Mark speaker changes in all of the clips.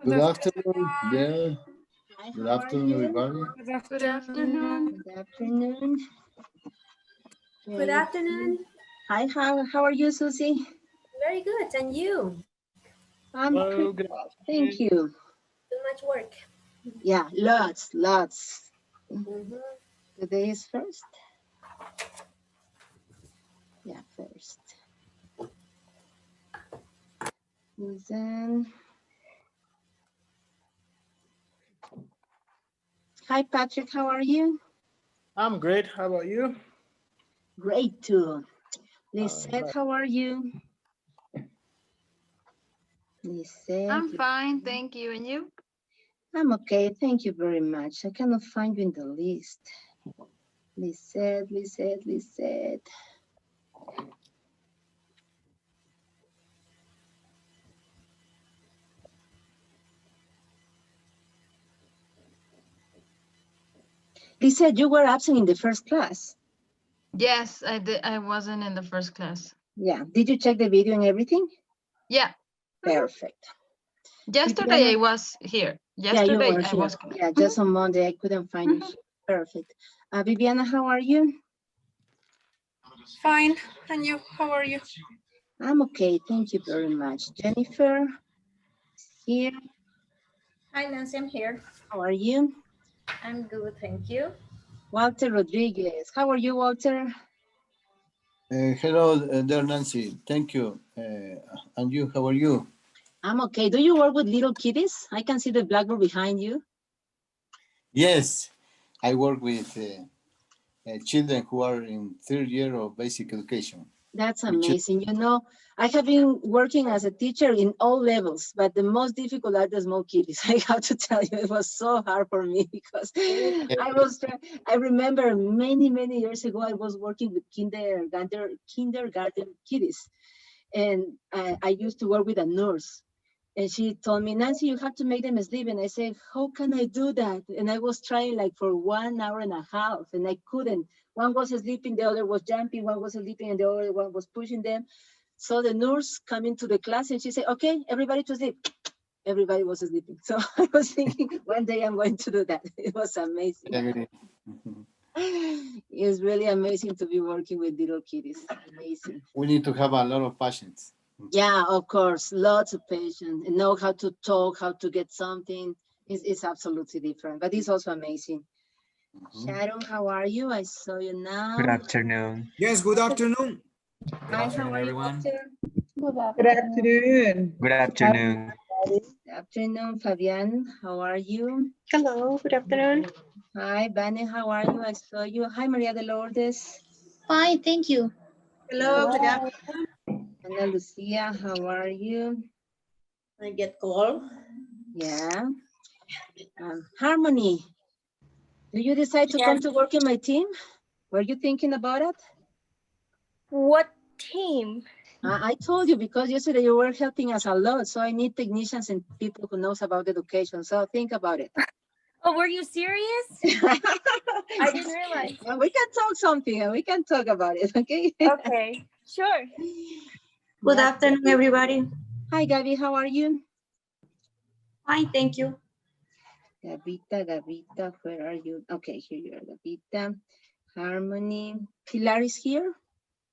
Speaker 1: Good afternoon there.
Speaker 2: Hi,
Speaker 1: Good
Speaker 2: how are
Speaker 1: afternoon,
Speaker 2: you?
Speaker 1: everybody.
Speaker 3: Good afternoon.
Speaker 2: Good afternoon.
Speaker 4: Good
Speaker 2: Okay.
Speaker 4: afternoon.
Speaker 2: Hi, how are you, Susie?
Speaker 4: Very good. And you?
Speaker 2: I'm
Speaker 3: Hello,
Speaker 2: pretty
Speaker 3: good
Speaker 2: well.
Speaker 3: afternoon.
Speaker 2: Thank you.
Speaker 4: Too much work.
Speaker 2: Yeah, lots.
Speaker 4: Mhm.
Speaker 2: Today is first. Yeah, first. Then, hi, Patrick, how are you?
Speaker 3: I'm great. How about you?
Speaker 2: Great too. Lisette,
Speaker 3: right.
Speaker 2: how are you? Lisette.
Speaker 5: I'm fine, thank you. And you?
Speaker 2: I'm okay, thank you very much. I cannot find you in the list. Lisette. Lisette, you were absent in the first class.
Speaker 5: Yes, I did. I wasn't in the first class.
Speaker 2: Yeah, did you check the video and everything?
Speaker 5: Yeah.
Speaker 2: Perfect.
Speaker 5: Yesterday
Speaker 2: Viviana?
Speaker 5: I was here.
Speaker 2: Yeah, you
Speaker 5: Yesterday
Speaker 2: were
Speaker 5: I
Speaker 2: here.
Speaker 5: was.
Speaker 2: Yeah, just on Monday, I couldn't find you here. Perfect. Viviana, how are you?
Speaker 3: Fine. And you? How are you?
Speaker 2: I'm okay, thank you very much. Jennifer, here.
Speaker 4: Hi, Nancy. I'm here.
Speaker 2: How are you?
Speaker 4: I'm good. Thank you.
Speaker 2: Walter Rodriguez, how are you, Walter?
Speaker 1: Hello there, Nancy. Thank you. And you, how are you?
Speaker 2: I'm okay. Do you work with little kiddies? I can see the blackboard behind you.
Speaker 1: Yes, I work with children who are in third year of basic education.
Speaker 2: That's amazing. You know, I have been working as a teacher in all levels, but the most difficult are the small kiddies. I have to tell you, it was so hard for me because I remember many years ago, I was working with kindergarten kiddies. And I used to work with a nurse. And she told me, Nancy, you have to make them sleep. And I said, how can I do that? And I was trying like for 1 hour and a half and I couldn't. One was sleeping, the other was jumping, one was sleeping and the other one was pushing them. So the nurse came into the class and she said, okay, everybody to sleep. Everybody was sleeping. So I was thinking one day I'm going to do that. It was amazing. It's really amazing to be working with little kiddies. Amazing.
Speaker 1: We need to have a lot of patience.
Speaker 2: Yeah, of course, lots of patience and know how to talk, how to get something. It's absolutely different, but it's also amazing. Sharon, how are you? I saw you now.
Speaker 6: Good afternoon.
Speaker 7: Yes, good afternoon.
Speaker 2: Good afternoon, everyone.
Speaker 3: Good afternoon.
Speaker 6: Good afternoon.
Speaker 2: Good afternoon, Fabian. How are you?
Speaker 3: Hello. Good afternoon.
Speaker 2: Hi, Vane, how are you? I saw you. Hi, Maria de Lourdes.
Speaker 8: Fine, thank you.
Speaker 4: Hello. Good afternoon.
Speaker 2: Ana Lucia, how are you?
Speaker 4: I get call.
Speaker 2: Yeah. Harmony, do you decide to come to work in my team? Were you thinking about it?
Speaker 8: What team?
Speaker 2: I told you because yesterday you were helping us a lot. So I need technicians and people who knows about education. So think about it.
Speaker 8: Oh, were you serious? I didn't realize.
Speaker 2: Well, we can talk something. We can talk about it. Okay.
Speaker 8: Okay, sure.
Speaker 4: Good afternoon, everybody.
Speaker 2: Hi, Gabby. How are you?
Speaker 4: Fine, thank you.
Speaker 2: Gavita, where are you? Okay, here you are, Gavita. Harmony. Pilar is here.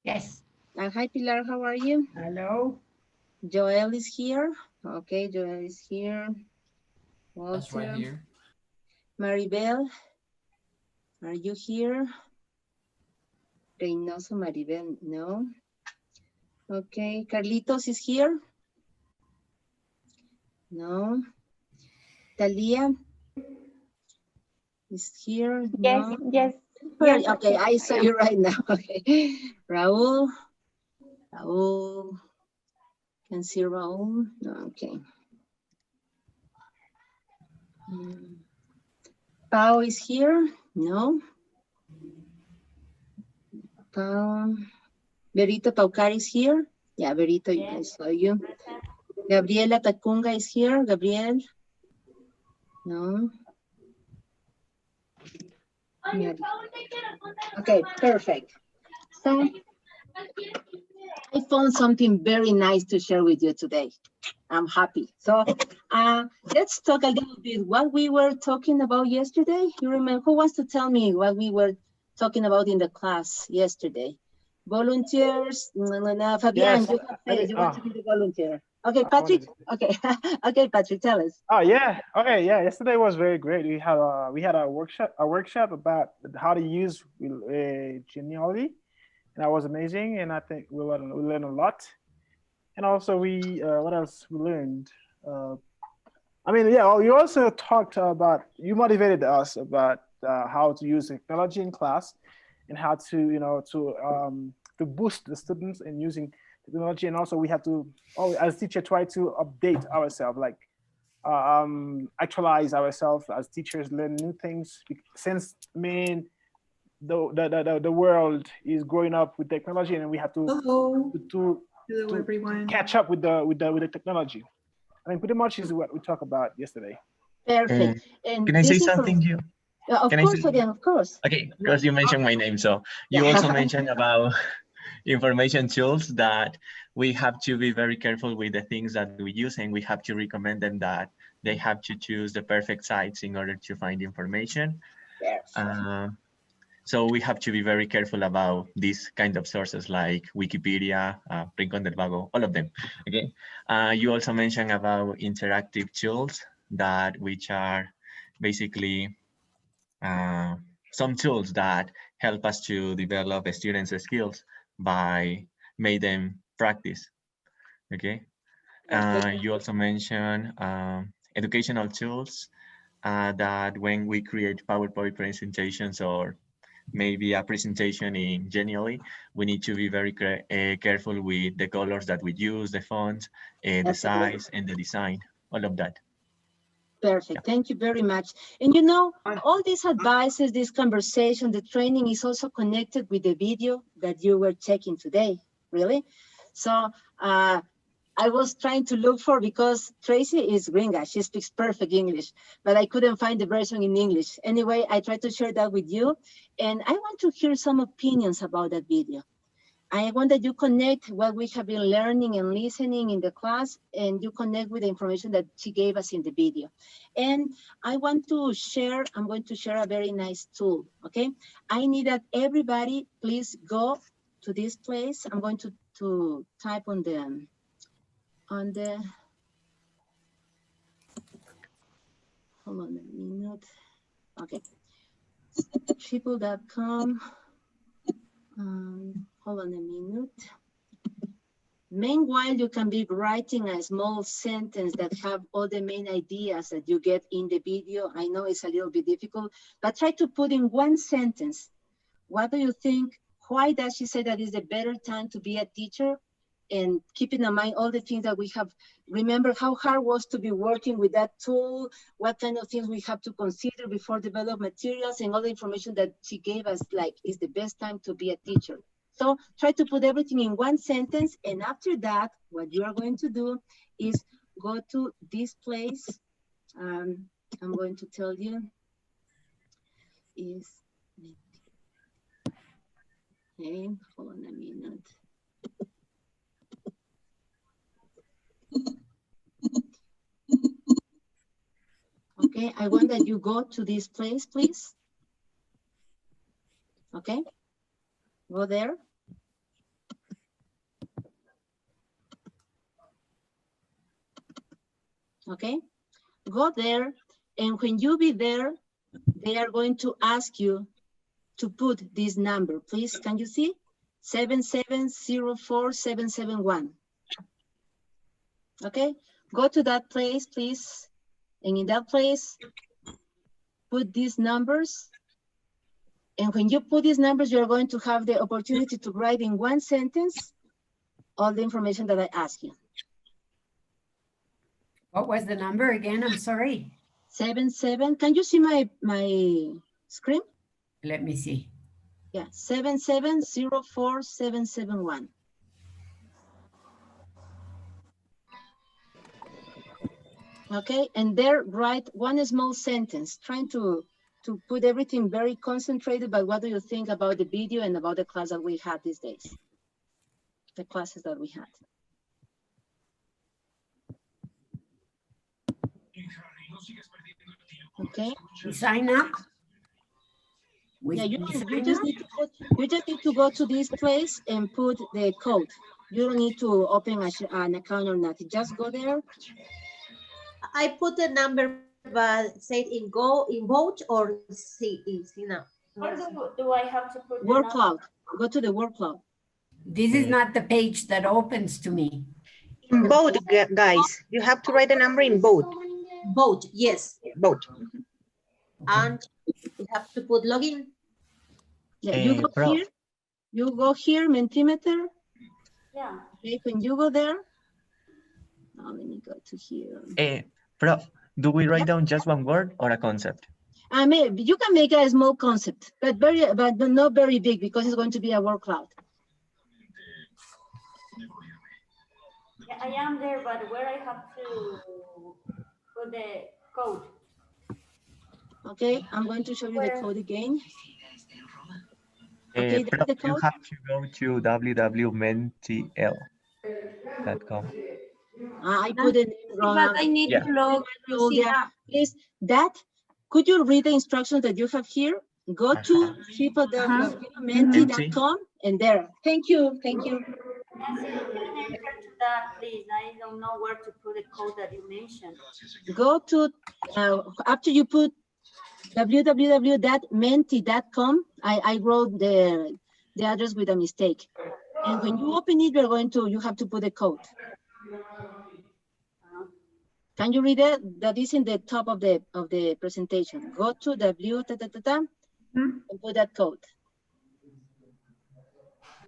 Speaker 4: Yes.
Speaker 2: Hi, Pilar. How are you?
Speaker 4: Hello.
Speaker 2: Joel is here. Okay, Joel is here. Walter.
Speaker 9: That's right here.
Speaker 2: Maribel, are you here? Reynoso Maribel, no. Okay, Carlitos is here. No. Talia is here. No.
Speaker 8: Yes.
Speaker 2: Here, okay, I saw you right now. Okay. Raul. Can see Raul. No, okay. Pau is here. No. Pau. Berito Paucar is here. Yeah, Berito, I saw you. Gabriela Tacunga is here. Gabriel. No. Okay, perfect. So I found something very nice to share with you today. I'm happy. So let's talk a little bit what we were talking about yesterday. You remember, who wants to tell me what we were talking about in the class yesterday? Volunteers. Fabian,
Speaker 3: Yes,
Speaker 2: you want to be the volunteer. Okay, Patrick. Okay, okay, Patrick, tell us.
Speaker 3: Oh yeah. Okay. Yeah. Yesterday was very great. We had a workshop about how to use genealogy, and that was amazing. And I think we learned a lot. And also what else we learned? I mean, yeah. You also talked about, you motivated us about how to use technology in class, and how to to boost the students in using technology. And also we have to, as teacher, try to update ourselves, like actualize ourselves as teachers, learn new things, since the world is growing up with technology, and we have to
Speaker 6: Hello.
Speaker 3: to,
Speaker 6: Hello,
Speaker 3: to
Speaker 6: everyone.
Speaker 3: catch up with the technology. I mean, pretty much is what we talk about yesterday.
Speaker 2: Perfect. And
Speaker 7: Can I say
Speaker 2: this is
Speaker 7: something, you?
Speaker 2: of
Speaker 7: Can I
Speaker 2: course,
Speaker 7: say?
Speaker 2: Fabian, of course.
Speaker 7: Okay, because you mentioned my name. So you also mentioned about information tools, that we have to be very careful with the things that we use, and we have to recommend them that they have to choose the perfect sites in order to find information. So we have to be very careful about these kind of sources like Wikipedia, Rincon del Vago, all of them. Okay. You also mentioned about interactive tools, which are basically some tools that help us to develop students' skills by make them practice. Okay. You also mentioned educational tools, that when we create PowerPoint presentations, or maybe a presentation in Genially, we need to be very careful with the colors that we use, the font, the size, and the design, all of that.
Speaker 2: Perfect. Thank you very much. And you know, all these advices, this conversation, the training is also connected with the video that you were checking today, really. So I was trying to look for, because Tracy is gringa, she speaks perfect English, but I couldn't find the version in English. Anyway, I tried to share that with you, and I want to hear some opinions about that video. I want that you connect what we have been learning and listening in the class, and you connect with the information that she gave us in the video. And I want to share, I'm going to share a very nice tool, okay? I need that everybody please go to this place. I'm going to type on the, hold on a minute. Okay, triple.com. Hold on a minute. Meanwhile, you can be writing a small sentence that have all the main ideas that you get in the video. I know it's a little bit difficult, but try to put in one sentence. What do you think? Why does she say that is the better time to be a teacher? And keeping in mind all the things that we have, remember how hard it was to be working with that tool, what kind of things we have to consider before develop materials, and all the information that she gave us, like, is the best time to be a teacher. So try to put everything in one sentence, and after that, what you are going to do is go to this place. I'm going to tell you is, okay, hold on a minute. Okay, I want that you go to this place, please. Okay, go there. Okay, go there, and when you be there, they are going to ask you to put this number, please. Can you see? 7704771. Okay, go to that place, please. And in that place, put these numbers. And when you put these numbers, you're going to have the opportunity to write in one sentence all the information that I asked you.
Speaker 9: What was the number again? I'm sorry.
Speaker 2: 77. Can you see my screen?
Speaker 9: Let me see.
Speaker 2: Yeah, 7704771. Okay, and there write one small sentence, trying to put everything very concentrated, but what do you think about the video and about the class that we had these days? the classes that we had. Okay.
Speaker 9: We sign up.
Speaker 2: Yeah, you
Speaker 9: sign
Speaker 2: just
Speaker 9: up?
Speaker 2: need to put, you just need to go to this place and put the code. You don't need to open an account or nothing. Just go there.
Speaker 4: I put the number, but said in vote or see now.
Speaker 8: Or do I have to put
Speaker 2: Word cloud. Go to the word cloud.
Speaker 9: This is not the page that opens to me.
Speaker 6: In both, guys. You have to write the number in both.
Speaker 4: Vote, yes.
Speaker 6: Both.
Speaker 4: And you have to put login.
Speaker 2: Yeah, you go
Speaker 7: Prof.
Speaker 2: here. You go here, Mentimeter.
Speaker 8: Yeah.
Speaker 2: Okay, when you go there. Now let me go to here.
Speaker 7: Prof, do we write down just one word or a concept?
Speaker 2: I mean, you can make a small concept, but not very big because it's going to be a word cloud.
Speaker 8: Yeah, I am there, but where I have to put the code.
Speaker 2: Okay, I'm going to show you the code again.
Speaker 7: Okay,
Speaker 2: Okay, that's the
Speaker 7: you
Speaker 2: code.
Speaker 7: have to go to www.mentl.com.
Speaker 2: I put it wrong.
Speaker 4: But I need
Speaker 7: Yeah.
Speaker 4: to log to see that.
Speaker 2: Please, could you read the instructions that you have here? Go to www.menti.com and there. Thank you. Thank you.
Speaker 8: Nancy, can I enter to that, please? I don't know where to put the code that you mentioned.
Speaker 2: Go to, after you put www.menti.com, I wrote the address with a mistake. And when you open it, you have to put the code. Can you read it? That is in the top of the presentation. Go to and put that code.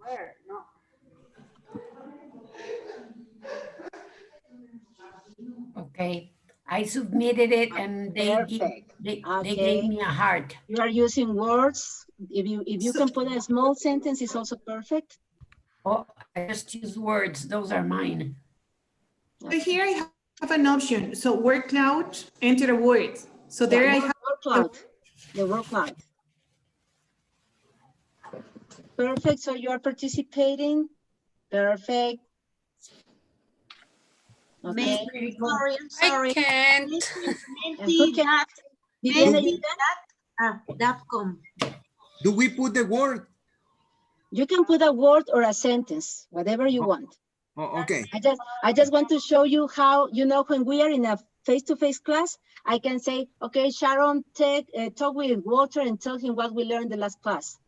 Speaker 8: Where? No.
Speaker 9: Okay. I submitted it and they gave me a heart.
Speaker 2: You are using words. If you can put a small sentence, it's also perfect.
Speaker 9: Oh, I just use words. Those are mine.
Speaker 10: So here I have an option. So word cloud, enter a word. So there I have
Speaker 2: word cloud. The word cloud. Perfect. So you are participating. Perfect. Okay.
Speaker 4: Sorry.
Speaker 8: I can't.
Speaker 4: .com.
Speaker 11: Do we put the word?
Speaker 2: You can put a word or a sentence, whatever you want.
Speaker 11: Oh, okay.
Speaker 2: I just want to show you how, when we are in a face-to-face class, I can say, okay, Sharon, talk with Walter and tell him what we learned the last class.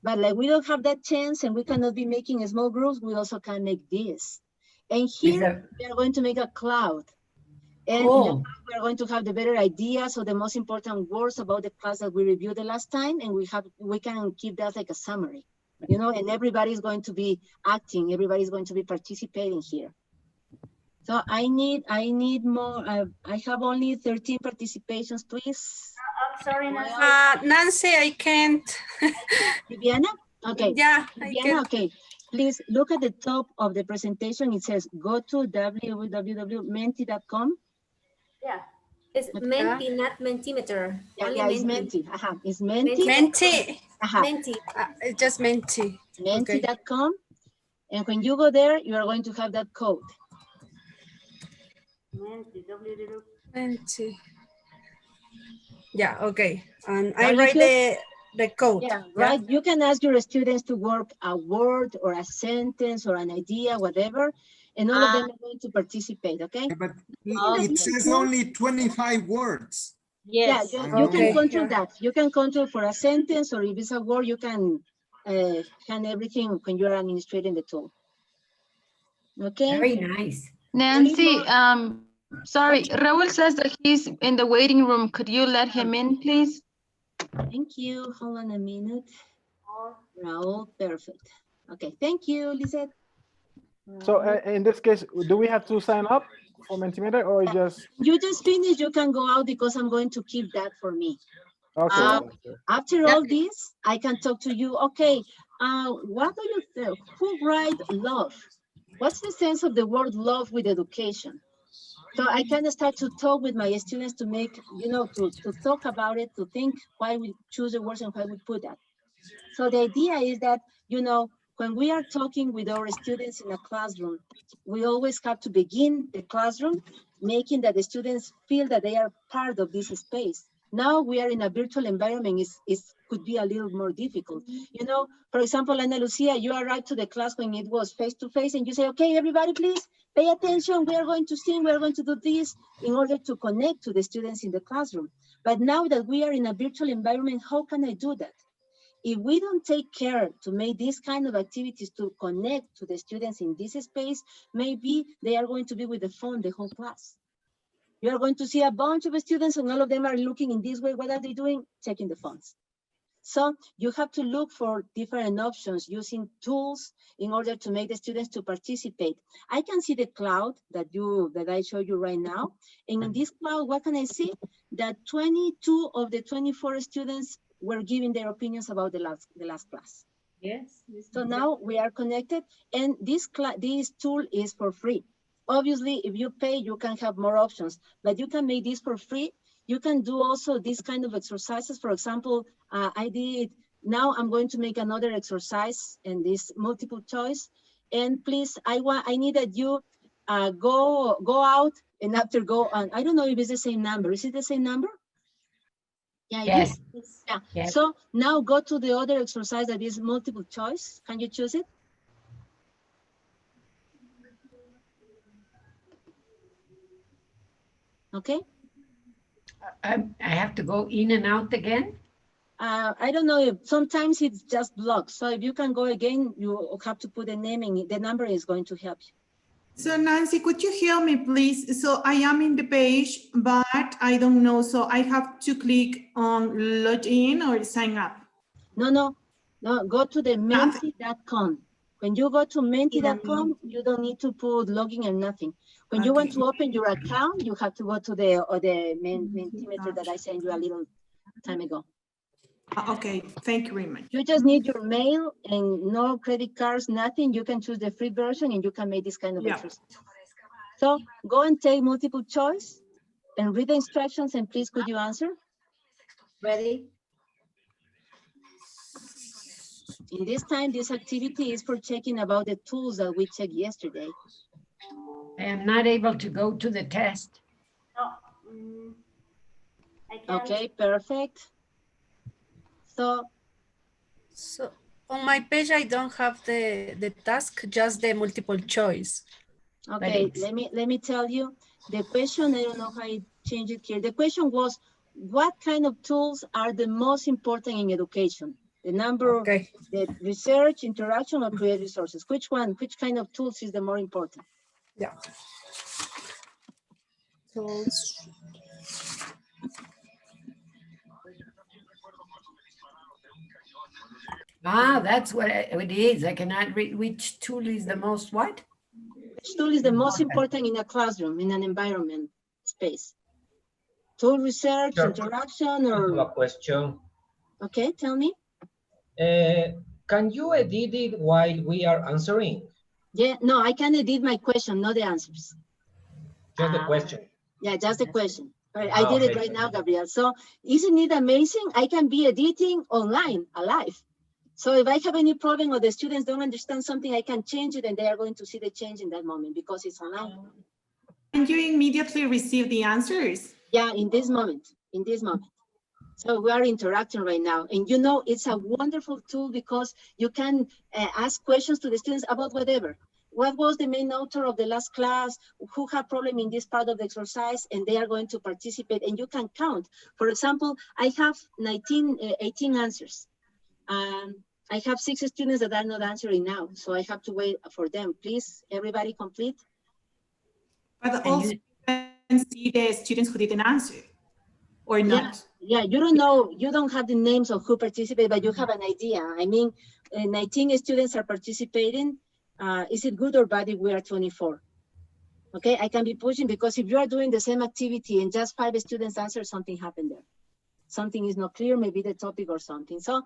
Speaker 2: But like we don't have that chance and we cannot be making small groups, we also can make this. And here we are going to make a cloud. And we are going to have the better ideas or the most important words about the class that we reviewed the last time, and we can keep that like a summary, and everybody's going to be acting, everybody's going to be participating here. So I need more. I have only 13 participations, please.
Speaker 8: I'm sorry, Nancy.
Speaker 12: Nancy, I can't.
Speaker 2: Viviana? Okay.
Speaker 12: Yeah,
Speaker 2: Viviana,
Speaker 12: I can.
Speaker 2: okay. Please look at the top of the presentation. It says go to www.menti.com.
Speaker 8: Yeah.
Speaker 4: It's Menti, not Mentimeter.
Speaker 2: Yeah, it's Menti. It's Menti.
Speaker 12: Menti.
Speaker 4: Menti.
Speaker 12: It's just Menti.
Speaker 2: Menti.com. And when you go there, you are going to have that code.
Speaker 12: Menti. Yeah, okay. And I write the code.
Speaker 2: Yeah, right. You can ask your students to work a word or a sentence or an idea, whatever, and all of them are going to participate, okay?
Speaker 11: But it says only 25 words.
Speaker 2: Yes. Yeah, you can control that. You can control for a sentence, or if it's a word, you can hand everything when you're administrating the tool. Okay.
Speaker 9: Very nice.
Speaker 5: Nancy, sorry, Raul says that he's in the waiting room. Could you let him in, please?
Speaker 2: Thank you. Hold on a minute. Raul, perfect. Okay, thank you, Lizette.
Speaker 3: So in this case, do we have to sign up for Mentimeter or just?
Speaker 2: You just finished, you can go out because I'm going to keep that for me.
Speaker 3: Okay.
Speaker 2: After all this, I can talk to you. Okay, what do you think? Who write love? What's the sense of the word love with education? So I can start to talk with my students to make, to talk about it, to think why we choose the words and why we put that. So the idea is that, when we are talking with our students in a classroom, we always have to begin the classroom making that the students feel that they are part of this space. Now we are in a virtual environment, it could be a little more difficult. You know, for example, Ana Lucia, you arrived to the class when it was face-to-face and you say, okay, everybody, please pay attention. We are going to sing, we are going to do this in order to connect to the students in the classroom. But now that we are in a virtual environment, how can I do that? If we don't take care to make these kind of activities to connect to the students in this space, maybe they are going to be with the phone the whole class. You are going to see a bunch of students and all of them are looking in this way. What are they doing? Checking the phones. So you have to look for different options using tools in order to make the students to participate. I can see the cloud that I show you right now. And in this cloud, what can I see? That 22 of the 24 students were giving their opinions about the last class.
Speaker 4: Yes.
Speaker 2: So now we are connected, and this tool is for free. Obviously, if you pay, you can have more options, but you can make this for free. You can do also these kind of exercises. For example, now I'm going to make another exercise and this multiple choice. And please, I need that you go out and after go on. I don't know if it's the same number. Is it the same number? Yeah,
Speaker 9: Yes.
Speaker 2: it is. Yeah.
Speaker 9: Yes.
Speaker 2: So now go to the other exercise that is multiple choice. Can you choose it? Okay.
Speaker 9: I have to go in and out again.
Speaker 2: I don't know if sometimes it's just blocked. So if you can go again, you have to put a name in it. The number is going to help you.
Speaker 10: So Nancy, could you help me, please? So I am in the page, but I don't know. So I have to click on log in or sign up.
Speaker 2: No. Go to the menti.com. When you go to menti.com, you don't need to put login or nothing. When you want to open your account, you have to go to the Mentimeter that I sent you a little time ago.
Speaker 10: Okay, thank you very much.
Speaker 2: You just need your mail and no credit cards, nothing. You can choose the free version and you can make this kind of exercise. So go and take multiple choice and read the instructions and please could you answer?
Speaker 4: Ready?
Speaker 2: In this time, this activity is for checking about the tools that we checked yesterday.
Speaker 9: I am not able to go to the test.
Speaker 8: No, I can't.
Speaker 2: Okay, perfect. So
Speaker 12: on my page, I don't have the task, just the multiple choice.
Speaker 2: okay, let me tell you the question. I don't know how I change it here. The question was, what kind of tools are the most important in education? The number, the research, interaction, or create resources. Which one? Which kind of tools is the more important?
Speaker 12: Yeah. Tools.
Speaker 9: That's what it is. I cannot read which tool is the most what?
Speaker 2: Which tool is the most important in a classroom, in an environment space? Tool research, interaction, or?
Speaker 13: I have a question.
Speaker 2: Okay, tell me.
Speaker 13: Can you edit it while we are answering?
Speaker 2: Yeah, no, I can edit my question, not the answers.
Speaker 13: Just the question.
Speaker 2: Yeah, just the question. I did it right now, Gabriel. So isn't it amazing? I can be editing online, alive. So if I have any problem or the students don't understand something, I can change it and they are going to see the change in that moment because it's online.
Speaker 10: And you immediately receive the answers?
Speaker 2: Yeah, in this moment. So we are interacting right now. And you know, it's a wonderful tool because you can ask questions to the students about whatever. What was the main author of the last class? Who had problem in this part of the exercise? And they are going to participate and you can count. For example, I have 18 answers. I have 6 students that are not answering now. So I have to wait for them. Please, everybody complete.
Speaker 10: But also you can see the students who didn't answer or not.
Speaker 2: Yeah, you don't know, you don't have the names of who participated, but you have an idea. I mean, 19 students are participating. Is it good or bad if we are 24? Okay, I can be pushing because if you are doing the same activity and just 5 students answer, something happened there. Something is not clear, maybe the topic or something. So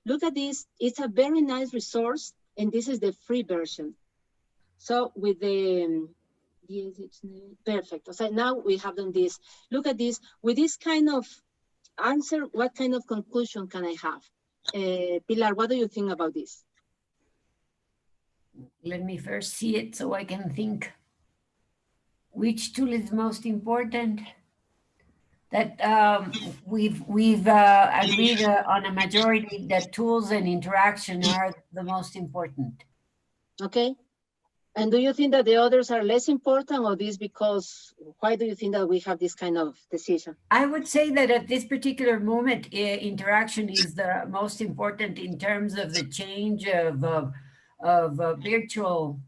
Speaker 2: look at this, it's a very nice resource and this is the free version. So with the, perfect. So now we have done this. Look at this, with this kind of answer, what kind of conclusion can I have? Pilar, what do you think about this?
Speaker 9: Let me first see it so I can think which tool is most important. That we've agreed on a majority that tools and interaction are the most important.
Speaker 2: Okay. And do you think that the others are less important, or this because, why do you think that we have this kind of decision?
Speaker 9: I would say that at this particular moment, interaction is the most important in terms of the change of virtual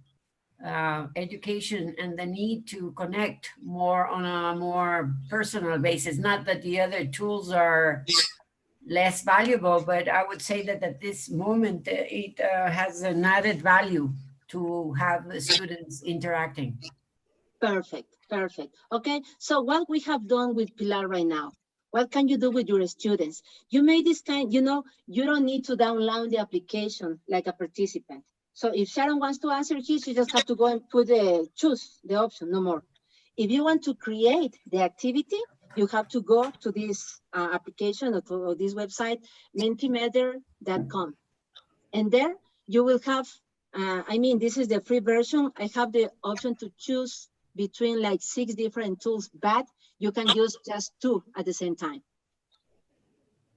Speaker 9: education and the need to connect more on a more personal basis. Not that the other tools are less valuable, but I would say that at this moment, it has an added value to have the students interacting.
Speaker 2: Perfect, perfect. Okay, so what we have done with Pilar right now, what can you do with your students? You made this kind, you know, you don't need to download the application like a participant. So if Sharon wants to answer here, she just have to go and choose the option, no more. If you want to create the activity, you have to go to this application or to this website, mentimeter.com. And there you will have, I mean, this is the free version. I have the option to choose between like 6 different tools, but you can use just 2 at the same time.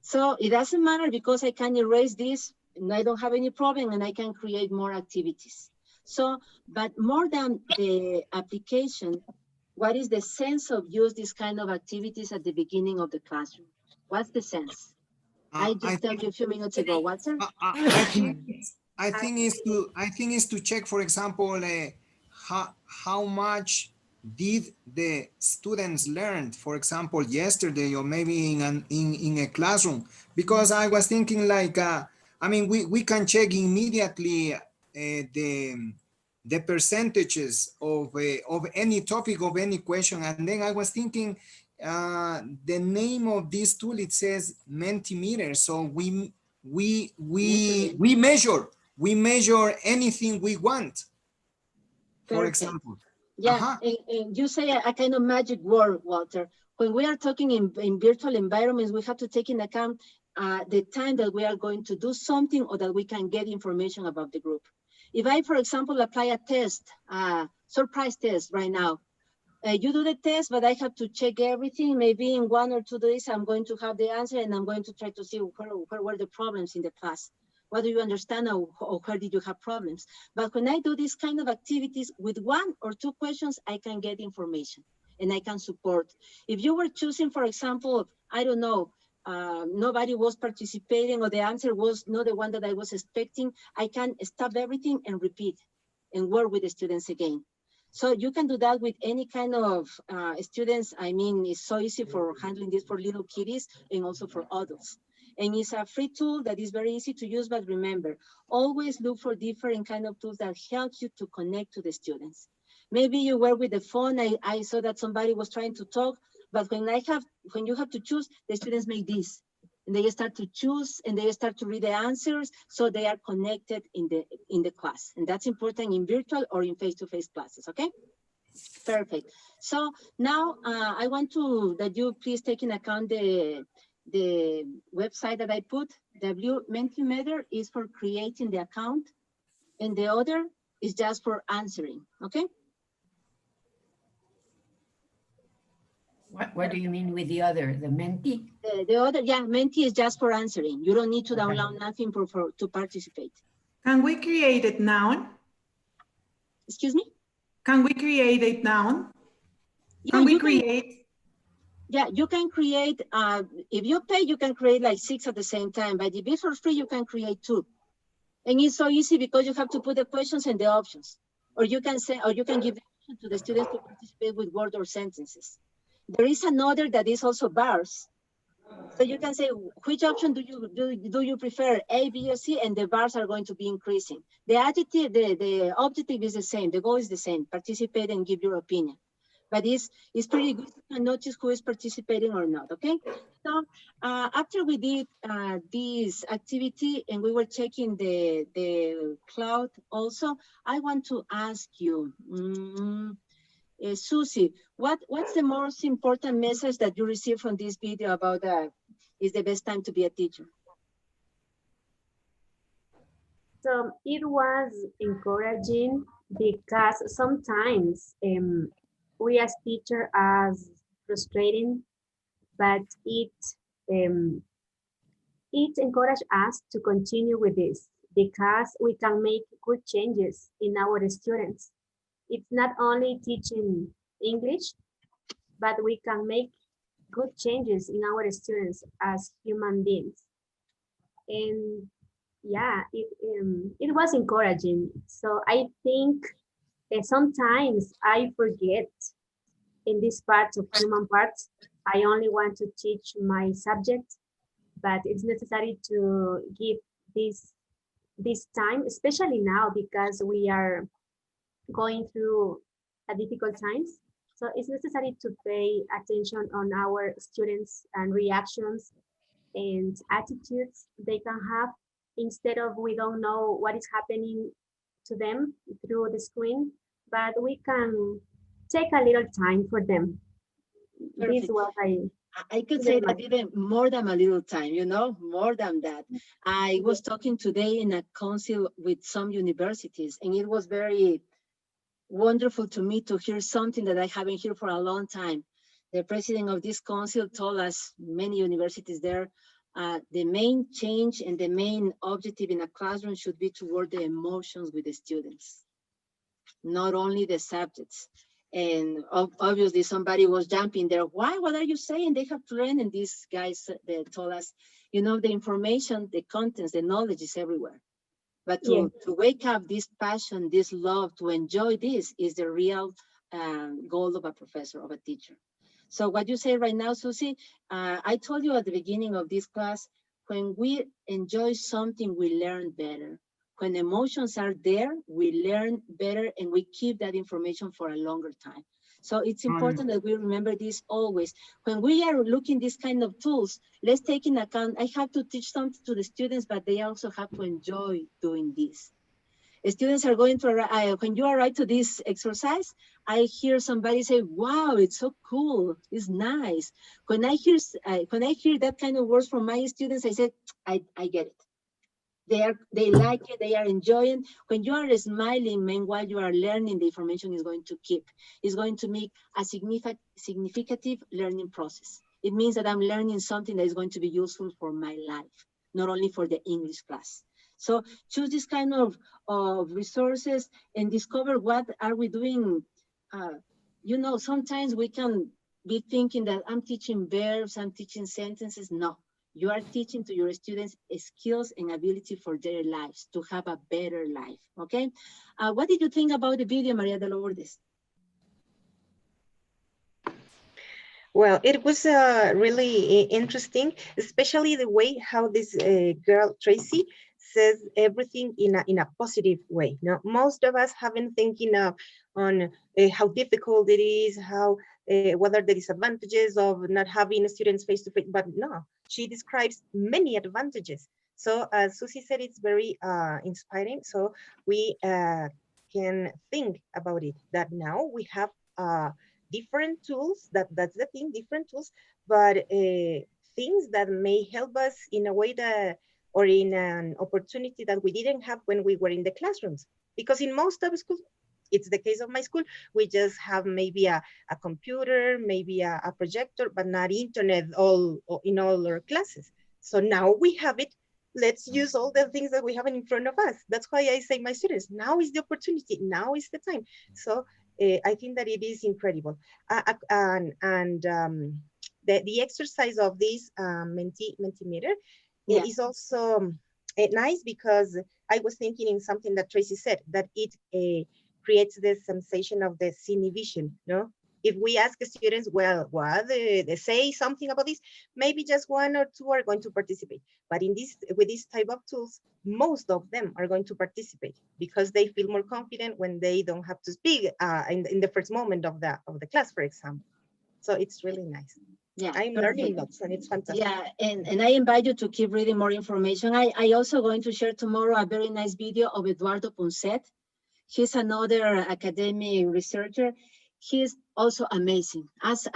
Speaker 2: So it doesn't matter because I can erase this and I don't have any problem and I can create more activities. So, but more than the application, what is the sense of use this kind of activities at the beginning of the classroom? What's the sense? I just told you a few minutes ago, Walter.
Speaker 11: I think is to check, for example, how much did the students learn, for example, yesterday or maybe in a classroom. Because I was thinking like, I mean, we can check immediately the percentages of any topic, of any question. And then I was thinking, the name of this tool, it says Mentimeter. So we measure anything we want, for example.
Speaker 2: Yeah, and you say a kind of magic word, Walter. When we are talking in virtual environments, we have to take into account the time that we are going to do something or that we can get information about the group. If I, for example, apply a test, surprise test right now, you do the test, but I have to check everything. Maybe in 1 or 2 days, I'm going to have the answer and I'm going to try to see where were the problems in the class. What do you understand or where did you have problems? But when I do these kind of activities with 1 or 2 questions, I can get information and I can support. If you were choosing, for example, I don't know, nobody was participating or the answer was not the one that I was expecting, I can stop everything and repeat and work with the students again. So you can do that with any kind of students. I mean, it's so easy for handling this for little kiddies and also for adults. And it's a free tool that is very easy to use, but remember, always look for different kind of tools that help you to connect to the students. Maybe you work with the phone. I saw that somebody was trying to talk, but when you have to choose, the students make this. And they start to choose and they start to read the answers, so they are connected in the class. And that's important in virtual or in face-to-face classes, okay? Perfect. So now I want that you please take in account the website that I put. Mentimeter is for creating the account and the other is just for answering, okay?
Speaker 9: What do you mean with the other, the Menti?
Speaker 2: The other, yeah, Menti is just for answering. You don't need to download nothing to participate.
Speaker 10: Can we create it now?
Speaker 2: Excuse me?
Speaker 10: Can we create it now?
Speaker 2: Yeah,
Speaker 10: can we create?
Speaker 2: Yeah, you can create, if you pay, you can create like 6 at the same time, but if it's for free, you can create 2. And it's so easy because you have to put the questions and the options. Or you can say, or you can give the option to the students to participate with words or sentences. There is another that is also bars. So you can say, which option do you prefer, A, B, or C, and the bars are going to be increasing. The adjective, the objective is the same, the goal is the same, participate and give your opinion. But it's pretty good to notice who is participating or not, okay? So after we did this activity and we were checking the cloud also, I want to ask you, Susie, what's the most important message that you received from this video about is the best time to be a teacher?
Speaker 14: So it was encouraging because sometimes we as teacher as frustrating, but um, it encouraged us to continue with this because we can make good changes in our students. It's not only teaching English, but we can make good changes in our students as human beings. And yeah, it was encouraging. So I think sometimes I forget in this part of human parts, I only want to teach my subject, but it's necessary to give this time, especially now because we are going through a difficult times. So it's necessary to pay attention on our students and reactions and attitudes they can have instead of we don't know what is happening to them through the screen, but we can take a little time for them. This
Speaker 2: Perfect.
Speaker 14: was
Speaker 2: I could say that even more than a little time, you know, more than that. I was talking today in a council with some universities, and it was very wonderful to me to hear something that I haven't heard for a long time. The president of this council told us, many universities there, the main change and the main objective in a classroom should be to work the emotions with the students, not only the subjects. And obviously somebody was jumping there. Why? What are you saying? They have to learn. And these guys, they told us, you know, the information, the contents, the knowledge is everywhere. But to wake up this passion, this love, to enjoy this is the real goal of a professor, of a teacher. So what you say right now, Susie, I told you at the beginning of this class, when we enjoy something, we learn better. When emotions are there, we learn better and we keep that information for a longer time. So it's important that we remember this always. When we are looking these kind of tools, let's take in account, I have to teach something to the students, but they also have to enjoy doing this. Students are going to, when you arrive to this exercise, I hear somebody say, wow, it's so cool, it's nice. When I hear that kind of words from my students, I said, I get it. They like it, they are enjoying. When you are smiling, meanwhile you are learning, the information is going to keep. It's going to make a significant learning process. It means that I'm learning something that is going to be useful for my life, not only for the English class. So choose this kind of resources and discover what are we doing. You know, sometimes we can be thinking that I'm teaching verbs, I'm teaching sentences. No. You are teaching to your students skills and ability for their lives, to have a better life, okay? What did you think about the video, Maria de Lourdes?
Speaker 6: Well, it was really interesting, especially the way how this girl, Tracy, says everything in a positive way. Now, most of us have been thinking on how difficult it is, how what are the disadvantages of not having students face-to-face, but no, she describes many advantages. So as Susie said, it's very inspiring. So we can think about it, that now we have different tools, that's the thing, different tools, but things that may help us in a way that, or in an opportunity that we didn't have when we were in the classrooms. Because in most of schools, it's the case of my school, we just have maybe a computer, maybe a projector, but not internet in all our classes. So now we have it. Let's use all the things that we have in front of us. That's why I say my students, now is the opportunity, now is the time. So I think that it is incredible. The exercise of this Mentimeter is also nice, because I was thinking in something that Tracy said, that it creates the sensation of the cinevision, no? If we ask students, well, what they say something about this, maybe just one or two are going to participate. But with this type of tools, most of them are going to participate because they feel more confident when they don't have to speak in the first moment of the class, for example. So it's really nice.
Speaker 2: Yeah,
Speaker 6: I'm learning lots and it's fantastic.
Speaker 2: Yeah, and I invite you to keep reading more information. I also going to share tomorrow a very nice video of Eduardo Ponset. He's another academic researcher. He's also amazing as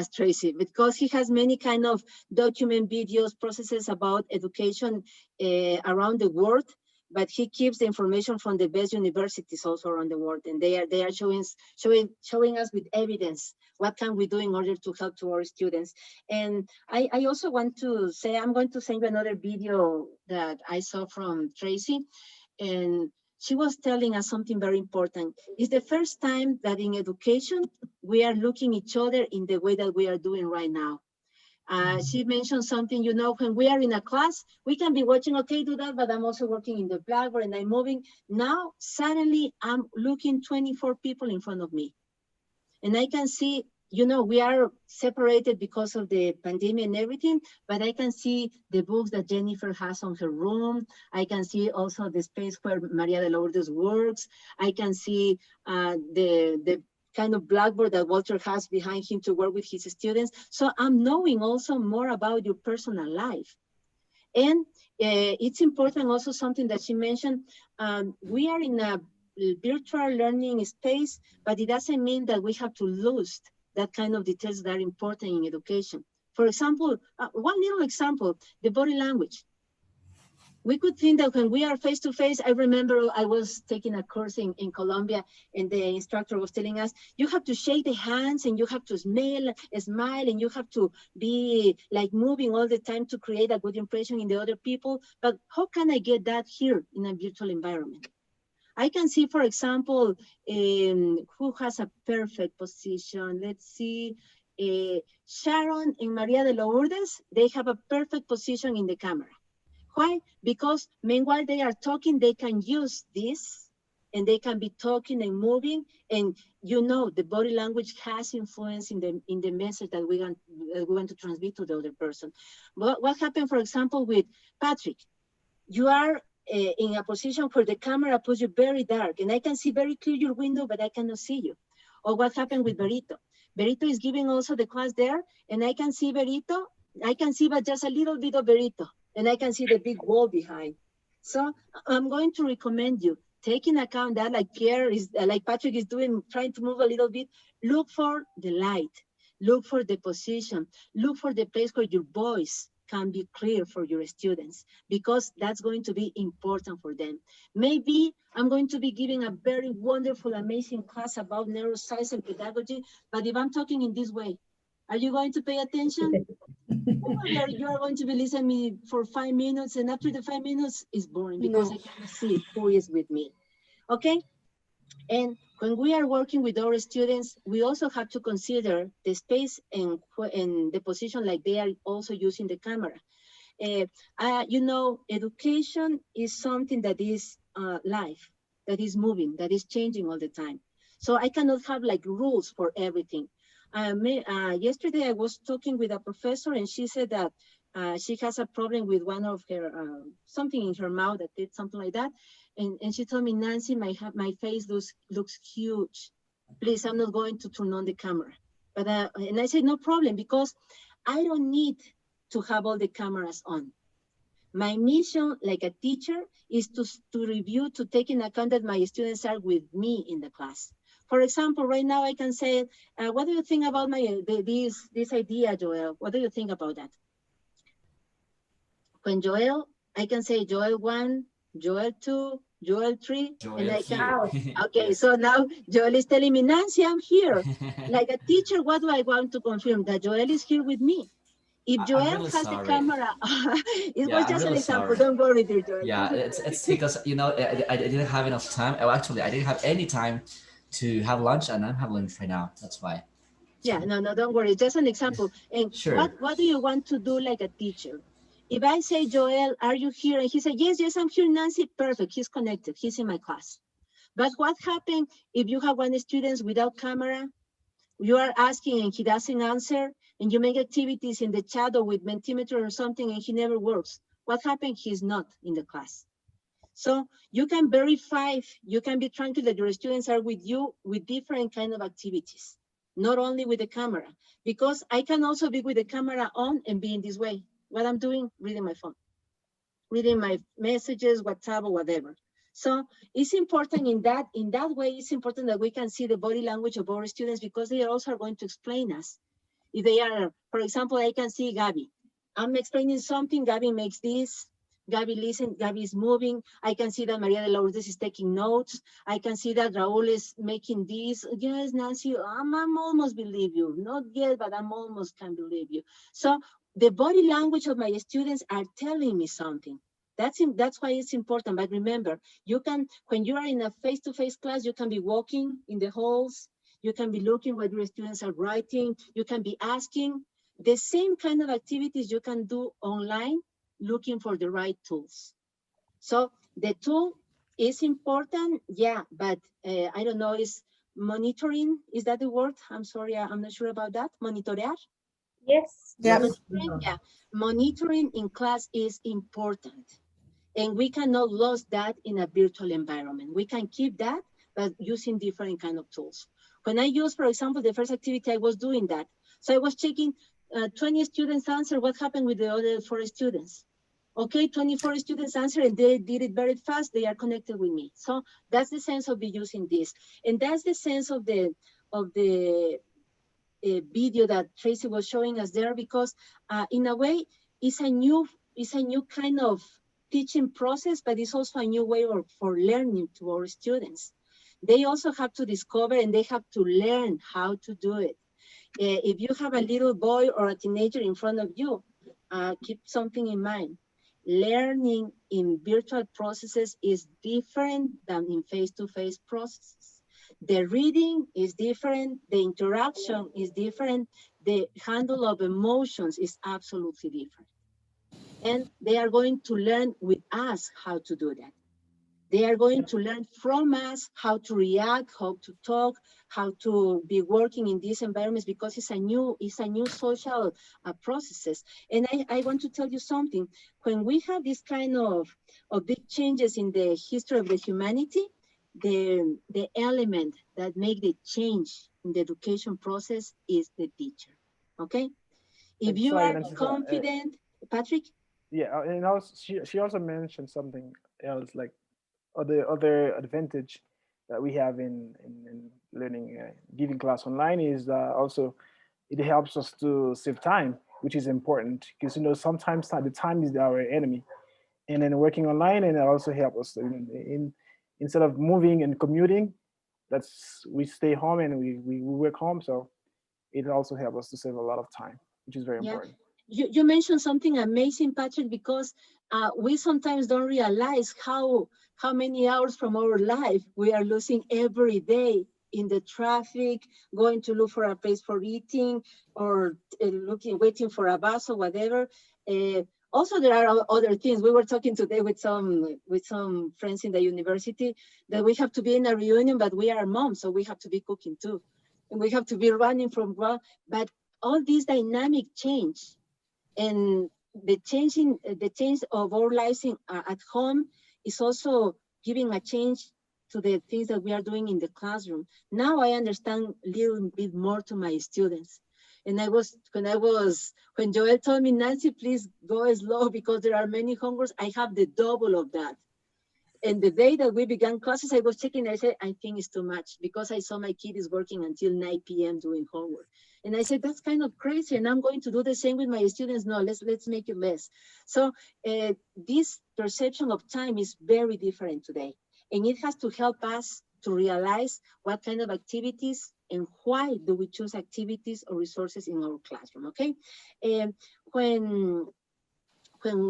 Speaker 2: Tracy, because he has many kind of document videos, processes about education around the world, but he keeps the information from the best universities also around the world, and they are showing us with evidence what can we do in order to help to our students. And I also want to say, I'm going to send you another video that I saw from Tracy, and she was telling us something very important. It's the first time that in education, we are looking each other in the way that we are doing right now. She mentioned something, you know, when we are in a class, we can be watching, okay, do that, but I'm also working in the blackboard and I'm moving. Now, suddenly I'm looking 24 people in front of me. And I can see, you know, we are separated because of the pandemic and everything, but I can see the books that Jennifer has on her room. I can see also the space where Maria de Lourdes works. I can see the kind of blackboard that Walter has behind him to work with his students. So I'm knowing also more about your personal life. And it's important also something that she mentioned, we are in a virtual learning space, but it doesn't mean that we have to lose that kind of details that are important in education. For example, one little example, the body language. We could think that when we are face to face, I remember I was taking a course in Colombia and the instructor was telling us, you have to shake the hands and you have to smile and you have to be like moving all the time to create a good impression in the other people. But how can I get that here in a virtual environment? I can see, for example, who has a perfect position. Let's see, Sharon and Maria de Lourdes, they have a perfect position in the camera. Why? Because meanwhile they are talking, they can use this and they can be talking and moving. And you know, the body language has influence in the message that we want to transmit to the other person. But what happened, for example, with Patrick? You are in a position where the camera puts you very dark and I can see very clear your window, but I cannot see you. Or what happened with Berito? Berito is giving also the class there and I can see Berito. I can see but just a little bit of Berito and I can see the big wall behind. So I'm going to recommend you, taking account that like Pierre is, like Patrick is doing, trying to move a little bit, look for the light, look for the position, look for the place where your voice can be clear for your students, because that's going to be important for them. Maybe I'm going to be giving a very wonderful, amazing class about neuroscience and pedagogy, but if I'm talking in this way, are you going to pay attention? You are going to be listening me for 5 minutes, and after the 5 minutes, it's boring because I cannot see who is with me. Okay? And when we are working with our students, we also have to consider the space and the position like they are also using the camera. You know, education is something that is live, that is moving, that is changing all the time. So I cannot have like rules for everything. Yesterday I was talking with a professor and she said that she has a problem with one of her, something in her mouth that did something like that. And she told me, Nancy, my face looks huge. Please, I'm not going to turn on the camera. But and I said, no problem, because I don't need to have all the cameras on. My mission, like a teacher, is to review, to take in account that my students are with me in the class. For example, right now I can say, what do you think about this idea, Joel? What do you think about that? When Joel, I can say Joel 1, Joel 2, Joel 3, Joel and I can, okay, yes. So now Joel is telling me, Nancy, I'm here. Like a teacher, what do I want to confirm? That Joel is here with me. If Joel really has the camera, it was just really an example. Sorry. Don't worry, dear Joel.
Speaker 15: Yeah, it's because, you know, I didn't have enough time. Oh, actually, I didn't have any time to have lunch, and I'm having lunch right now. That's why.
Speaker 2: Yeah, no, don't worry. Just an example. And sure. What do you want to do like a teacher? If I say, Joel, are you here? And he said, yes, I'm here, Nancy. Perfect. He's connected. He's in my class. But what happens if you have one student without camera? You are asking and he doesn't answer, and you make activities in the chat or with Mentimeter or something and he never works. What happens? He's not in the class. So you can verify, you can be tranquil that your students are with you with different kind of activities, not only with the camera, because I can also be with the camera on and be in this way. What I'm doing, reading my phone, reading my messages, WhatsApp or whatever. So it's important in that way, it's important that we can see the body language of our students, because they also are going to explain us. If they are, for example, I can see Gabby. I'm explaining something, Gabby makes this, Gabby listen, Gabby is moving. I can see that Maria de Lourdes is taking notes. I can see that Raul is making this. Yes, Nancy, I'm almost believe you. Not yet, but I'm almost can believe you. So the body language of my students are telling me something. That's why it's important. But remember, you can, when you are in a face-to-face class, you can be walking in the halls. You can be looking what your students are writing. You can be asking. The same kind of activities you can do online, looking for the right tools. So the tool is important, yeah, but I don't know, is monitoring, is that the word? I'm sorry, I'm not sure about that. Monitorear?
Speaker 14: Yes.
Speaker 10: Yeah.
Speaker 2: Monitoring, yeah. Monitoring in class is important. And we cannot lose that in a virtual environment. We can keep that, but using different kind of tools. When I use, for example, the first activity, I was doing that. So I was checking 20 students answer, what happened with the other 4 students? Okay, 24 students answer and they did it very fast. They are connected with me. So that's the sense of using this. And that's the sense of the video that Tracy was showing us there, because in a way, it's a new kind of teaching process, but it's also a new way for learning to our students. They also have to discover and they have to learn how to do it. If you have a little boy or a teenager in front of you, keep something in mind. Learning in virtual processes is different than in face-to-face processes. The reading is different, the interaction is different, the handle of emotions is absolutely different. And they are going to learn with us how to do that. They are going to learn from us how to react, how to talk, how to be working in these environments, because it's a new social processes. And I want to tell you something. When we have this kind of big changes in the history of the humanity, the element that make the change in the education process is the teacher. Okay? If you
Speaker 3: Sorry,
Speaker 2: are
Speaker 3: Nancy,
Speaker 2: confident, Patrick?
Speaker 3: Yeah, and also she also mentioned something else, like other advantage that we have in learning, giving class online is also it helps us to save time, which is important because sometimes the time is our enemy, and then working online, and it also helps us instead of moving and commuting, we stay home and we work home, so it also helps us to save a lot of time, which is very
Speaker 2: Yeah.
Speaker 3: important.
Speaker 2: You mentioned something amazing, Patrick, because we sometimes don't realize how many hours from our life we are losing every day in the traffic, going to look for a place for eating, or waiting for a bus or whatever. Also, there are other things. We were talking today with some friends in the university that we have to be in a reunion, but we are moms, so we have to be cooking too, and we have to be running from one. But all this dynamic change and the change of our lives at home is also giving a change to the things that we are doing in the classroom. Now I understand a little bit more to my students. And when Joel told me, Nancy, please go slow because there are many homeworks, I have the double of that. And the day that we began classes, I was checking, I said, I think it's too much because I saw my kid is working until 9 p.m. doing homework. And I said, that's kind of crazy. And I'm going to do the same with my students. No, let's make it less. So this perception of time is very different today. And it has to help us to realize what kind of activities and why do we choose activities or resources in our classroom, okay? When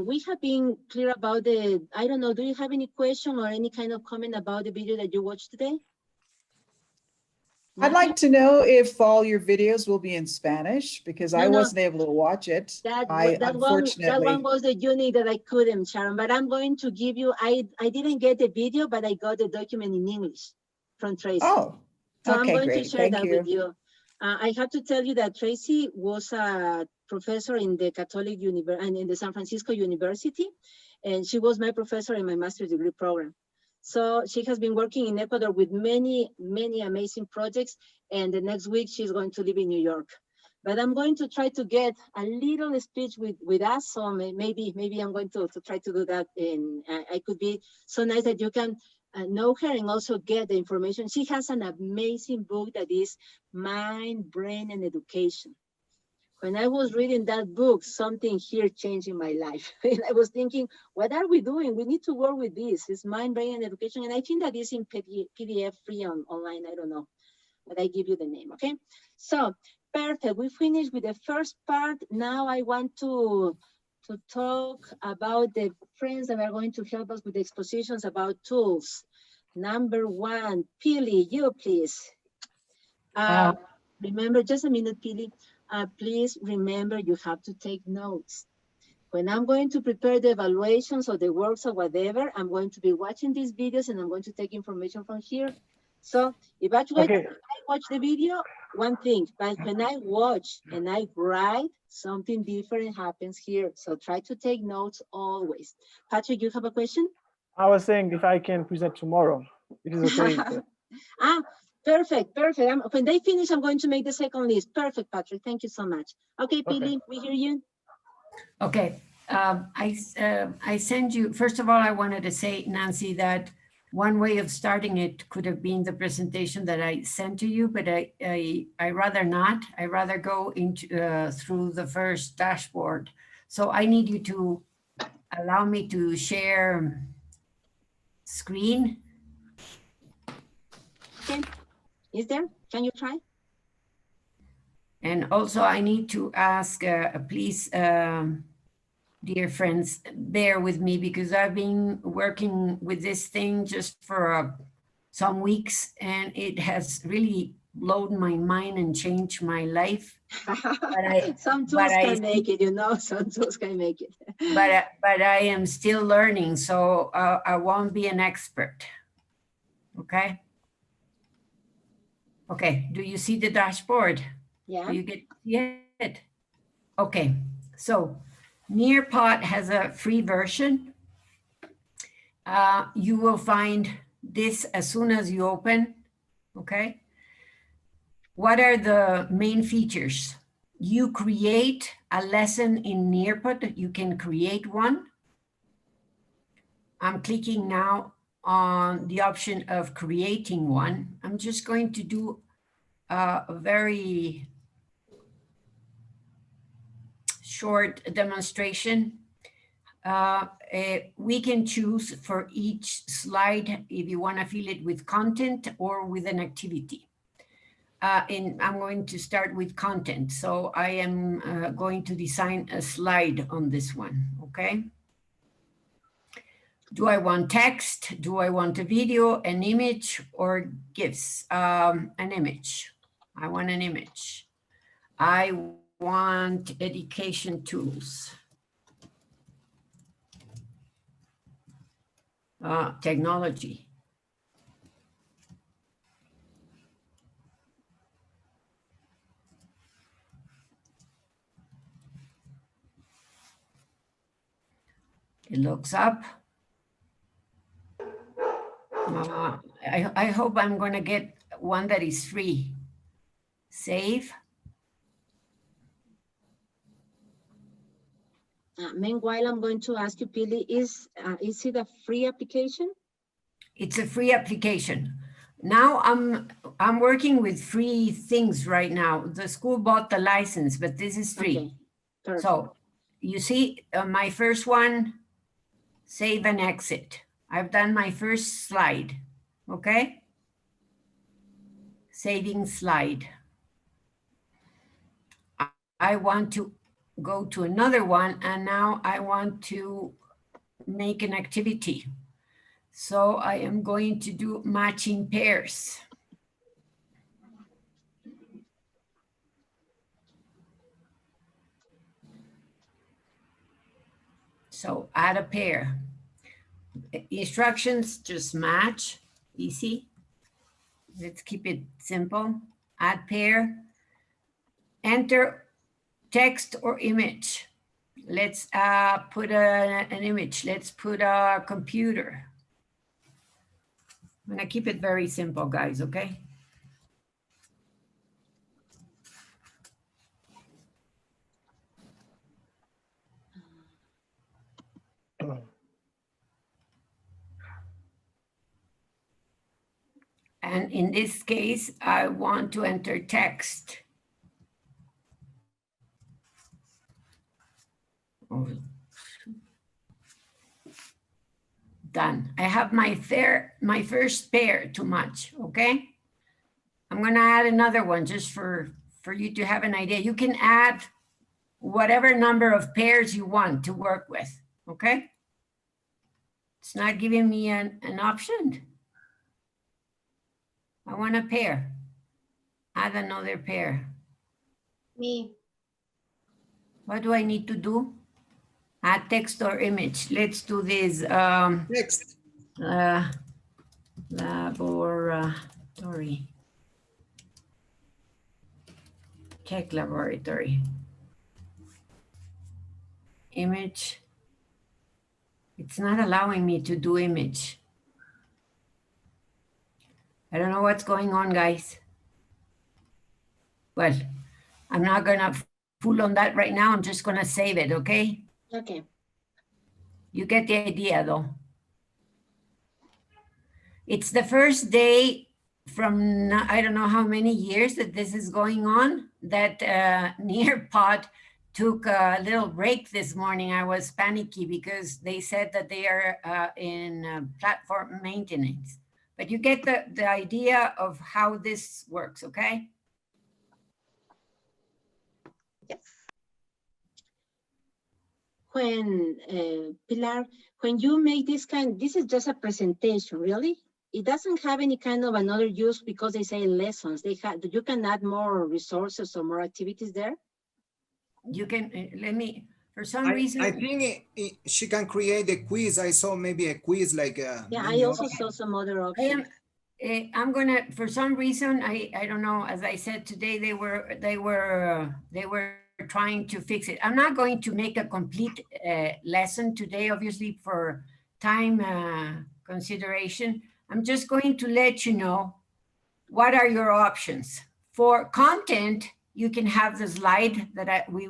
Speaker 2: we have been clear about I don't know, do you have any question or any kind of comment about the video that you watched today?
Speaker 16: I'd like to know if all your videos will be in Spanish because I wasn't able to watch it.
Speaker 2: That
Speaker 16: Unfortunately.
Speaker 2: one was the unit that I couldn't, Sharon, but I'm going to give you, I didn't get the video, but I got the document in English from Tracy.
Speaker 16: Oh,
Speaker 2: so
Speaker 16: okay,
Speaker 2: I'm going
Speaker 16: great.
Speaker 2: to share
Speaker 16: Thank
Speaker 2: that with you. I have to tell you that Tracy was a professor in the Catholic University and in the San Francisco University, and she was my professor in my master's degree program. So she has been working in Ecuador with many, many amazing projects, and the next week she's going to live in New York. But I'm going to try to get a little speech with us, so maybe I'm going to try to do that, and I could be so nice that you can know her and also get the information. She has an amazing book that is Mind, Brain, and Education. when I was reading that book, something here changed in my life. And I was thinking, what are we doing? We need to work with this. It's mind, brain, and education. And I think that is in PDF free online. I don't know, but I give you the name, okay? So, perfect. We finished with the first part. Now I want to talk about the friends that are going to help us with the expositions about tools. Number one, Pili, you please. Remember, just a minute, Pili. Please remember you have to take notes. When I'm going to prepare the evaluations or the works or whatever, I'm going to be watching these videos and I'm going to take information from here. So evaluate, okay. I watch the video, one thing, but when I watch and I write, something different happens here. So try to take notes always. Patrick, you have a question?
Speaker 3: I was saying if I can present tomorrow, it is okay.
Speaker 2: Perfect. When they finish, I'm going to make the second list. Perfect, Patrick. Thank you so much. Okay, Pili, we hear you.
Speaker 9: Okay. I send you, first of all, I wanted to say, Nancy, that one way of starting it could have been the presentation that I sent to you, but I rather not. I rather go into through the first dashboard. So I need you to allow me to share screen.
Speaker 2: Okay. Is there? Can you try?
Speaker 9: And also I need to ask, please, dear friends, bear with me because I've been working with this thing just for some weeks and it has really blown my mind and changed my life.
Speaker 2: Some tools can make it, you know, some tools can make it.
Speaker 9: but I am still learning, so I won't be an expert, okay? Okay, do you see the dashboard?
Speaker 2: Yeah.
Speaker 9: Do you get it? Okay, so Nearpod has a free version. You will find this as soon as you open, okay? What are the main features? You create a lesson in Nearpod. You can create one. I'm clicking now on the option of creating one. I'm just going to do a very short demonstration. We can choose for each slide if you want to fill it with content or with an activity. And I'm going to start with content. So I am going to design a slide on this one, okay? Do I want text? Do I want a video, an image, or GIFs? An image. I want an image. I want education tools. Technology. It looks up. I hope I'm going to get one that is free. Save.
Speaker 2: Meanwhile, I'm going to ask you, Pili, is it a free application?
Speaker 9: It's a free application. Now I'm working with free things right now. The school bought the license, but this is free. Okay. So you see my first one, save and exit. I've done my first slide, okay? Saving slide. I want to go to another one and now I want to make an activity. So I am going to do matching pairs. So add a pair. Instructions, just match, easy. Let's keep it simple. Add pair, enter text or image. Let's put an image. Let's put a computer. I'm gonna keep it very simple, guys, okay? And in this case, I want to enter text. Oh. Done. I have my first pair too much, okay? I'm gonna add another one just for you to have an idea. You can add whatever number of pairs you want to work with, okay? It's not giving me an option. I want a pair. Add another pair.
Speaker 4: Me.
Speaker 9: What do I need to do? Add text or image. Let's do this.
Speaker 11: Text.
Speaker 9: Laboratory. Check laboratory. Image. It's not allowing me to do image. I don't know what's going on, guys. Well, I'm not gonna fool on that right now. I'm just gonna save it, okay?
Speaker 2: Okay.
Speaker 9: You get the idea though. It's the first day from I don't know how many years that this is going on, that Nearpod took a little break this morning. I was panicky because they said that they are in platform maintenance. But you get the idea of how this works, okay?
Speaker 6: Yes.
Speaker 2: When, Pilar, when you make this this is just a presentation, really? It doesn't have any kind of another use because they say lessons. You can add more resources or more activities there?
Speaker 9: You can, for some reason.
Speaker 11: I think she can create a quiz. I saw maybe a quiz like
Speaker 2: yeah, I also saw some other options.
Speaker 9: I'm gonna, for some reason, I don't know, as I said today, they were trying to fix it. I'm not going to make a complete lesson today, obviously for time consideration. I'm just going to let you know what are your options. For content, you can have the slide that we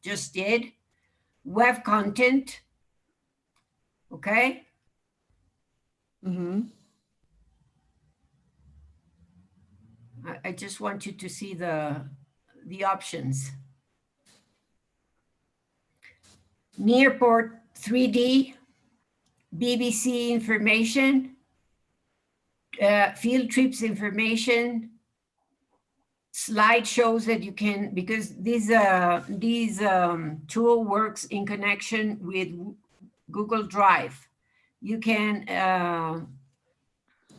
Speaker 9: just did, web content, okay?
Speaker 16: Mm-hmm.
Speaker 9: I just want you to see the options. Nearport 3D, BBC information, field trips information, slideshows that you can, because this tool works in connection with Google Drive. You can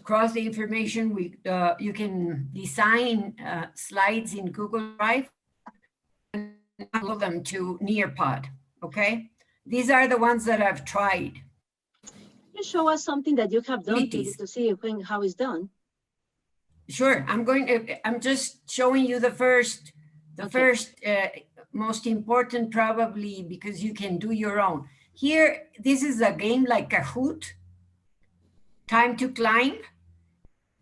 Speaker 9: cross the information with, you can design slides in Google Drive and upload them to Nearpod, okay? These are the ones that I've tried.
Speaker 2: Can you show us something that you have done to see how it's done?
Speaker 9: Sure, I'm just showing you the first most important probably, because you can do your own. Here, this is a game like Kahoot, Time to Climb.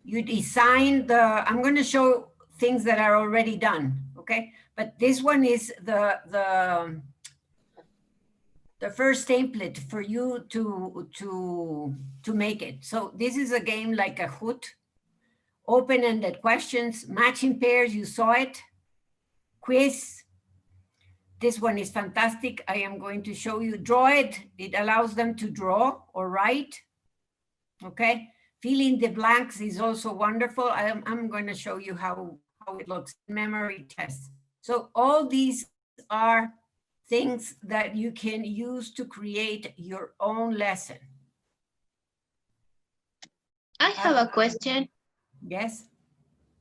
Speaker 9: You design I'm going to show things that are already done, okay? But this one is the first template for you to make it. So this is a game like Kahoot. Open-ended questions, matching pairs, you saw it. Quiz. This one is fantastic. I am going to show you. Draw it. It allows them to draw or write. Okay. Fill in the blanks is also wonderful. I'm going to show you how it looks. Memory tests. So all these are things that you can use to create your own lesson.
Speaker 5: I have a question.
Speaker 9: Yes.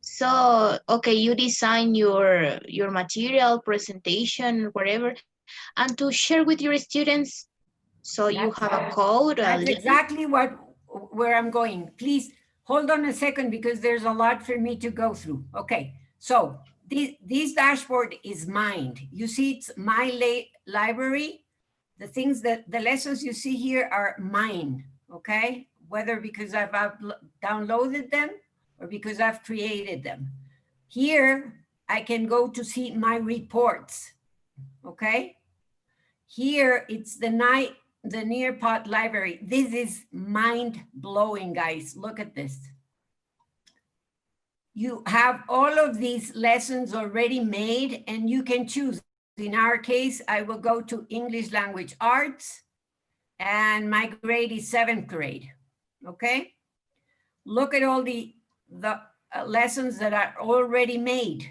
Speaker 5: So, okay, you design your material, presentation, whatever, and to share with your students. So you have a code.
Speaker 9: That's exactly where I'm going. Please hold on a second because there's a lot for me to go through. Okay, so this dashboard is mine. You see, it's my library. The things the lessons you see here are mine. Okay, whether because I've downloaded them or because I've created them. Here, I can go to see my reports, okay? Here, it's the Nearpod library. This is mind-blowing, guys. Look at this. You have all of these lessons already made and you can choose. in our case, I will go to English Language Arts, and my grade is 7th grade, okay? Look at all the lessons that are already made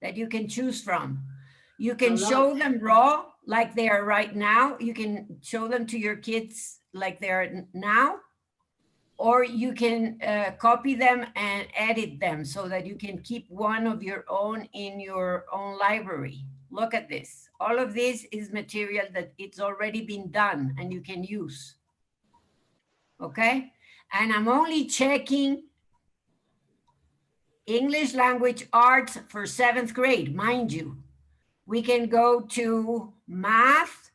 Speaker 9: that you can choose from. You can show them raw like they are right now. You can show them to your kids like they are now, or you can copy them and edit them so that you can keep one of your own in your own library. Look at this. All of this is material that it's already been done and you can use. Okay? And I'm only checking English Language Arts for 7th grade, mind you. We can go to math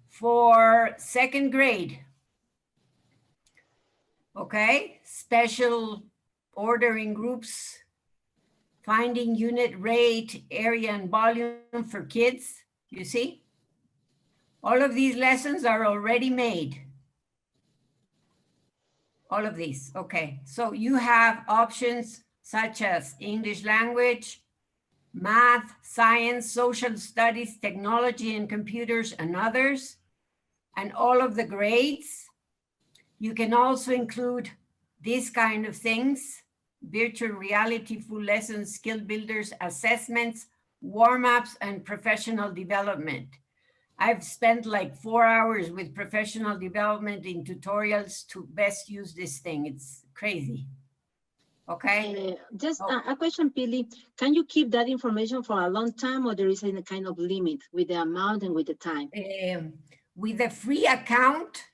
Speaker 9: for 2nd grade. Okay, special ordering groups, finding unit rate, area and volume for kids, you see? All of these lessons are already made. All of these, okay. So you have options such as English language, math, science, social studies, technology and computers and others, and all of the grades. You can also include these kind of things: virtual reality, full lessons, skill builders, assessments, warm-ups, and professional development. I've spent like 4 hours with professional development in tutorials to best use this thing. It's crazy. Okay.
Speaker 2: Just a question, Pili. Can you keep that information for a long time, or there is a kind of limit with the amount and with the time?
Speaker 9: With a free account,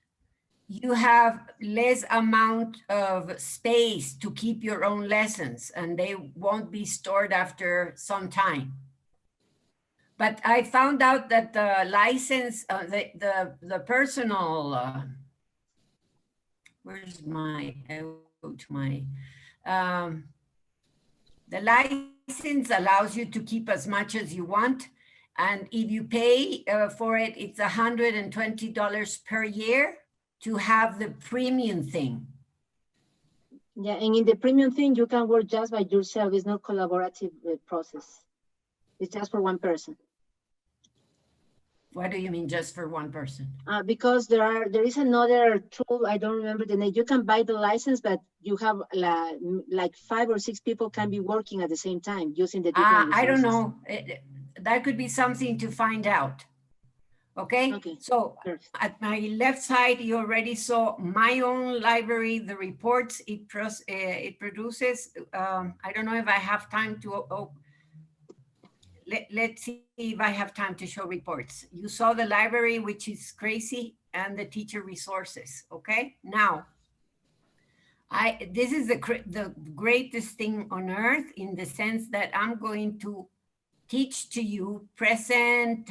Speaker 9: you have less amount of space to keep your own lessons, and they won't be stored after some time. But I found out that the license, the personal, where's my, I go to my, the license allows you to keep as much as you want. And if you pay for it, it's $120 per year to have the premium thing.
Speaker 2: Yeah, and in the premium thing, you can work just by yourself. It's not collaborative process. It's just for one person.
Speaker 9: What do you mean just for one person?
Speaker 2: Because there is another tool, I don't remember the name. You can buy the license, but you have like 5 or 6 people can be working at the same time using the different resources.
Speaker 9: I don't know. That could be something to find out. Okay, so at my left side, you already saw my own library, the reports it produces. I don't know if I have time to, let's see if I have time to show reports. You saw the library, which is crazy, and the teacher resources, okay? Now, this is the greatest thing on earth in the sense that I'm going to teach to you present.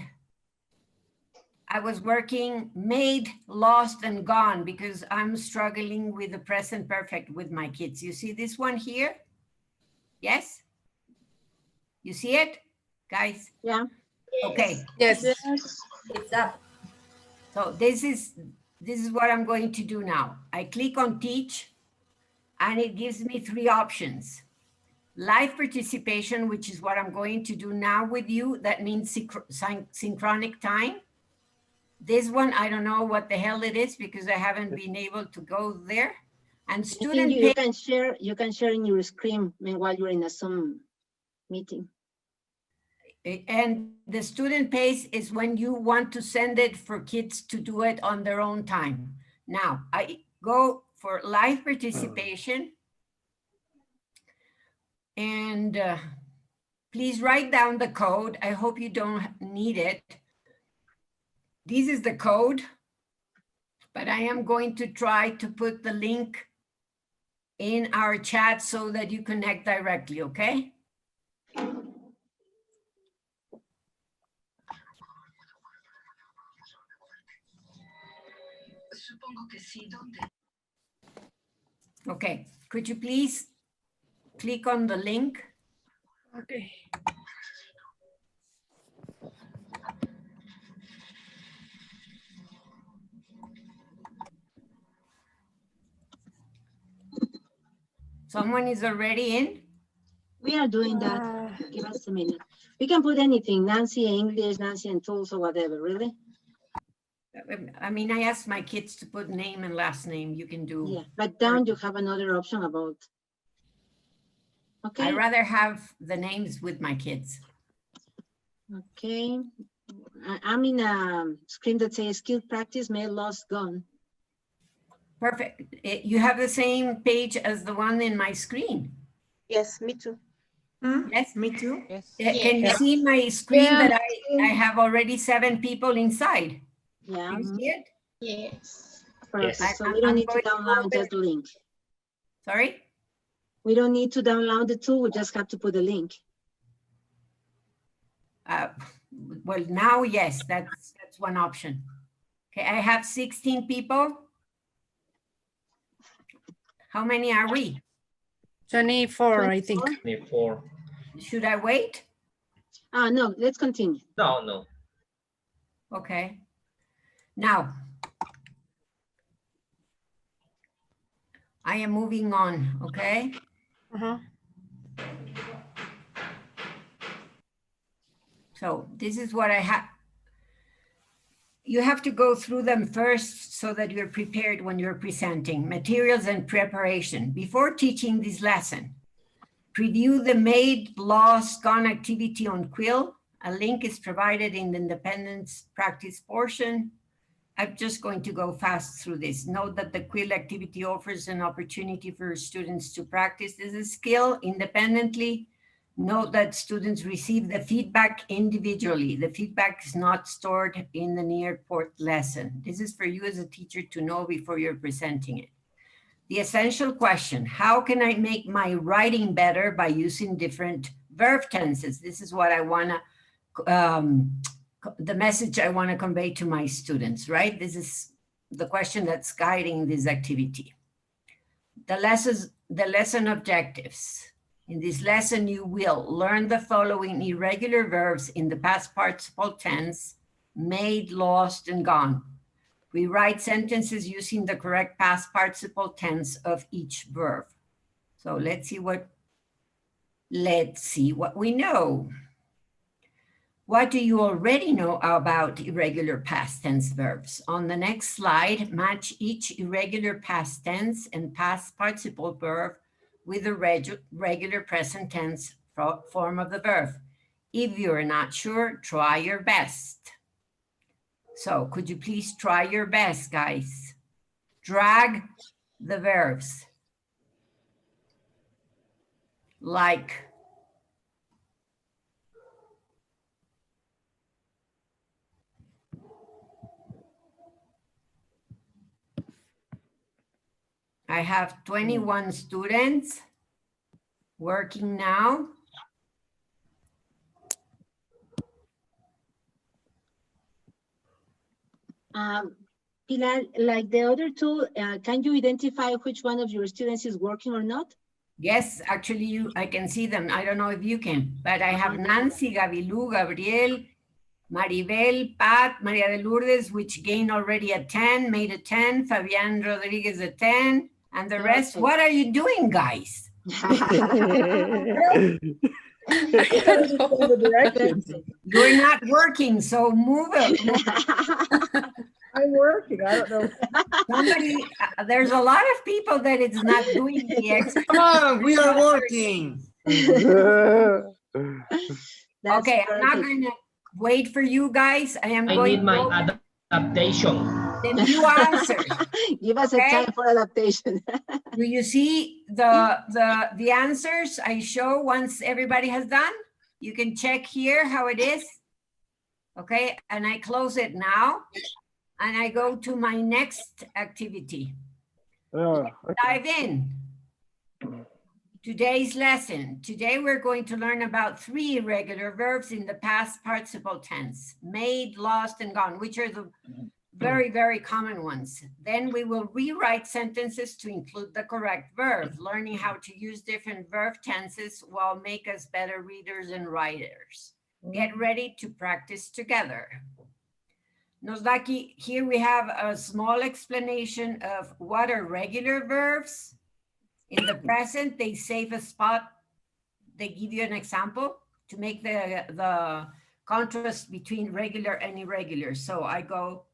Speaker 9: I was working, made, lost, and gone because I'm struggling with the present perfect with my kids. You see this one here? Yes? You see it, guys?
Speaker 2: Yeah.
Speaker 9: Okay.
Speaker 12: Yes.
Speaker 9: It's up. So this is what I'm going to do now. I click on teach, and it gives me 3 options. Live participation, which is what I'm going to do now with you. That means synchronic time. This one, I don't know what the hell it is because I haven't been able to go there. And student
Speaker 2: you can share in your screen while you're in a Zoom meeting.
Speaker 9: And the student pace is when you want to send it for kids to do it on their own time. Now, I go for live participation. And please write down the code. I hope you don't need it. This is the code, but I am going to try to put the link in our chat so that you connect directly, okay? Okay, could you please click on the link?
Speaker 12: Okay.
Speaker 9: Someone is already in?
Speaker 2: We are doing that. Give us a minute. We can put anything, Nancy English, Nancy and tools or whatever, really?
Speaker 9: I mean, I asked my kids to put name and last name. You can do.
Speaker 2: Yeah, but down you have another option about. Okay.
Speaker 9: I rather have the names with my kids.
Speaker 2: Okay. I'm in a screen that says skill practice, made, lost, gone.
Speaker 9: Perfect. You have the same page as the one in my screen.
Speaker 6: Yes, me too.
Speaker 9: Yes,
Speaker 10: me too.
Speaker 16: Yes.
Speaker 9: Can you see my screen that I have already 7 people inside?
Speaker 2: Yeah.
Speaker 9: Do you see it?
Speaker 5: Yes.
Speaker 2: Perfect. So we don't need to download just the link.
Speaker 9: Sorry?
Speaker 2: We don't need to download the tool. We just have to put the link.
Speaker 9: Well, now, yes, that's one option. Okay, I have 16 people. How many are we?
Speaker 12: 24, I think.
Speaker 17: 24.
Speaker 9: Should I wait?
Speaker 2: No, let's continue.
Speaker 17: No.
Speaker 9: Okay. Now, I am moving on, okay? So this is what I have. You have to go through them first so that you're prepared when you're presenting. Materials and preparation. Before teaching this lesson, preview the made, lost, gone activity on Quill. A link is provided in the independence practice portion. I'm just going to go fast through this. Note that the Quill activity offers an opportunity for students to practice this skill independently. Note that students receive the feedback individually. The feedback is not stored in the Nearport lesson. This is for you as a teacher to know before you're presenting it. The essential question, how can I make my writing better by using different verb tenses? This is what I want to, the message I want to convey to my students, right? This is the question that's guiding this activity. The lesson objectives. In this lesson, you will learn the following irregular verbs in the past participle tense, made, lost, and gone. We write sentences using the correct past participle tense of each verb. So let's see what we know. What do you already know about irregular past tense verbs? On the next slide, match each irregular past tense and past participle verb with the regular present tense form of the verb. If you're not sure, try your best. So could you please try your best, guys? Drag the verbs. Like. I have 21 students working now.
Speaker 2: Pilar, like the other two, can you identify which one of your students is working or not?
Speaker 9: Yes, actually, I can see them. I don't know if you can, but I have Nancy, Gabilu, Gabriel, Maribel, Pat, Maria de Lourdes, which gained already a 10, made a 10, Fabian Rodriguez a 10, and the rest. What are you doing, guys? You're not working, so move it.
Speaker 16: I'm working. I don't know.
Speaker 9: Somebody, there's a lot of people that it's not doing the exercise.
Speaker 11: Come on, we are working.
Speaker 9: Okay, I'm not going to wait for you guys. I
Speaker 17: need my adaptation.
Speaker 9: The few answers.
Speaker 2: Give us a time for adaptation.
Speaker 9: Do you see the answers I show once everybody has done? You can check here how it is. Okay, and I close it now. And I go to my next activity. Dive in. Today's lesson. Today we're going to learn about 3 irregular verbs in the past participle tense. Made, lost, and gone, which are the very, very common ones. Then we will rewrite sentences to include the correct verb. Learning how to use different verb tenses will make us better readers and writers. Get ready to practice together. Nosdaki, here we have a small explanation of what are regular verbs. In the present, they save a spot they give you an example to make the contrast between regular and irregular. So I go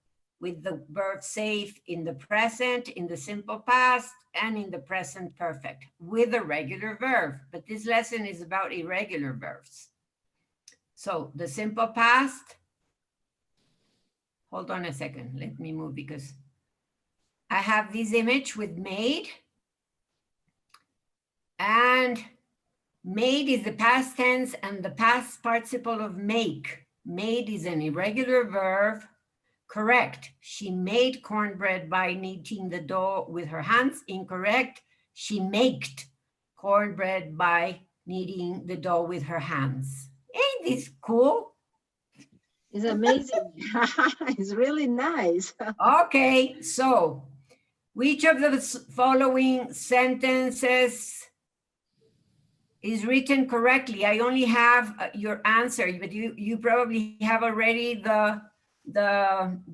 Speaker 9: with the verb safe in the present, in the simple past, and in the present perfect with a regular verb. But this lesson is about irregular verbs. So the simple past, hold on a second, let me move because I have this image with made. And made is the past tense and the past participle of make. Made is an irregular verb. Correct. She made cornbread by kneading the dough with her hands. Incorrect. She maked cornbread by kneading the dough with her hands. Ain't this cool?
Speaker 2: It's amazing. It's really nice.
Speaker 9: Okay, so which of the following sentences is written correctly? I only have your answer, but you probably have already the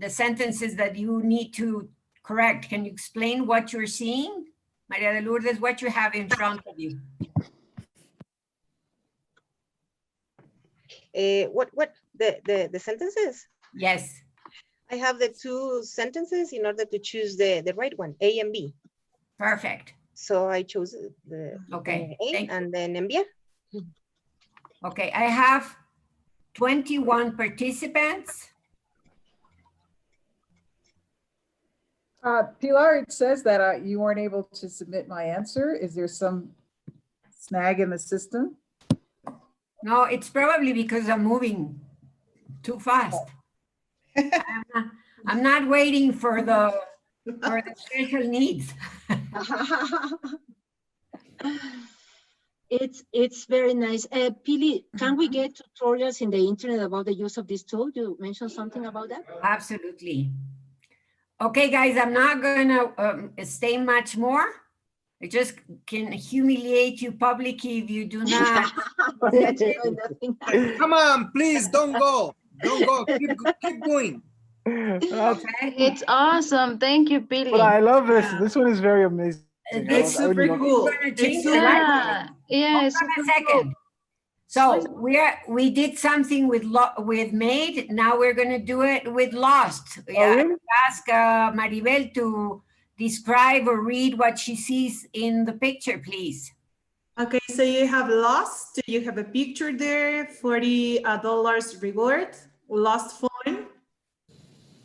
Speaker 9: sentences that you need to correct. Can you explain what you're seeing? Maria de Lourdes, what you have in front of you?
Speaker 6: What the sentences?
Speaker 9: Yes.
Speaker 6: I have the two sentences in order to choose the right one, A and B.
Speaker 9: Perfect.
Speaker 6: So I chose the
Speaker 9: okay.
Speaker 6: A and then enviar.
Speaker 9: Okay, I have 21 participants.
Speaker 16: Pilar, it says that you weren't able to submit my answer. Is there some snag in the system?
Speaker 9: No, it's probably because I'm moving too fast. I'm not waiting for the special needs.
Speaker 2: It's very nice. Pili, can we get tutorials in the internet about the use of this tool? You mentioned something about that?
Speaker 9: Absolutely. Okay, guys, I'm not gonna stay much more. I just can humiliate you publicly if you do not.
Speaker 11: Come on, please, don't go. Don't go, keep going.
Speaker 5: It's awesome. Thank you, Billy.
Speaker 3: But I love this. This one is very amazing.
Speaker 10: It's super cool.
Speaker 9: Change the
Speaker 5: Yeah, yeah,
Speaker 9: Hold on a second. So we did something with made. Now we're going to do it with lost. Yeah,
Speaker 3: really?
Speaker 9: ask Maribel to describe or read what she sees in the picture, please.
Speaker 10: Okay, so you have lost. You have a picture there, $40 reward, lost phone.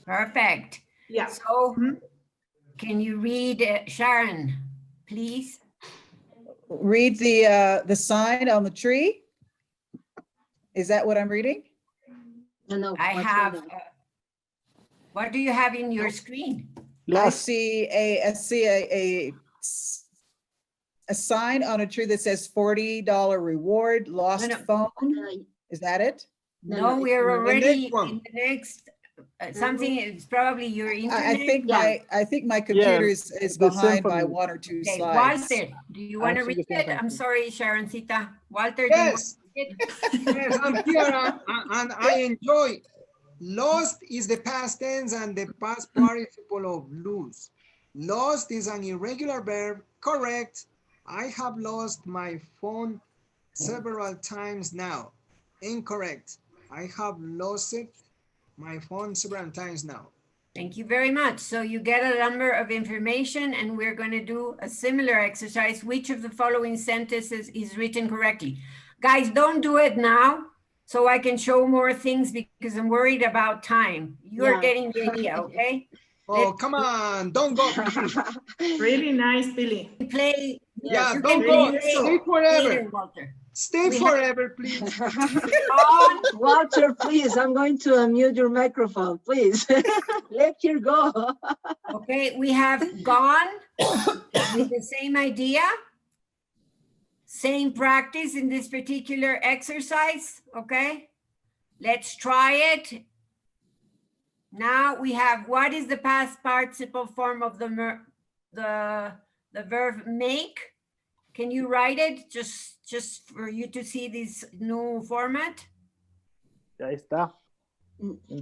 Speaker 9: Perfect.
Speaker 10: Yeah.
Speaker 9: So can you read Sharon, please?
Speaker 16: Read the sign on the tree. Is that what I'm reading?
Speaker 2: No,
Speaker 9: I have. What do you have in your screen?
Speaker 16: I see a sign on a tree that says $40 reward, lost phone. Is that it?
Speaker 9: No, we're already in the next. Something is probably your internet.
Speaker 16: I think my computer is behind by one or two
Speaker 9: Okay,
Speaker 16: slides.
Speaker 9: Walter, do you want to read it? I'm sorry, Sharoncita. Walter,
Speaker 11: Yes.
Speaker 9: do you want to read
Speaker 11: Yes, I'm here and I enjoy. Lost is the past tense and the past participle of lose. Lost is an irregular verb. Correct. I have lost my phone several times now. Incorrect. I have lost my phone several times now.
Speaker 9: Thank you very much. So you get a number of information and we're going to do a similar exercise. Which of the following sentences is written correctly? Guys, don't do it now so I can show more things because I'm worried about time. You're getting the idea, okay?
Speaker 11: Oh, come on, don't go.
Speaker 10: Really nice, Billy.
Speaker 9: Play.
Speaker 11: Yeah,
Speaker 9: You
Speaker 11: don't
Speaker 9: can
Speaker 11: go.
Speaker 9: play
Speaker 11: Stay forever.
Speaker 9: later, Walter.
Speaker 11: Stay forever, please.
Speaker 2: Walter, please, I'm going to unmute your microphone, please. Let her go.
Speaker 9: Okay, we have gone with the same idea, same practice in this particular exercise, okay? Let's try it. Now we have, what is the past participle form of the verb make? Can you write it just for you to see this new format?
Speaker 3: Ahí está.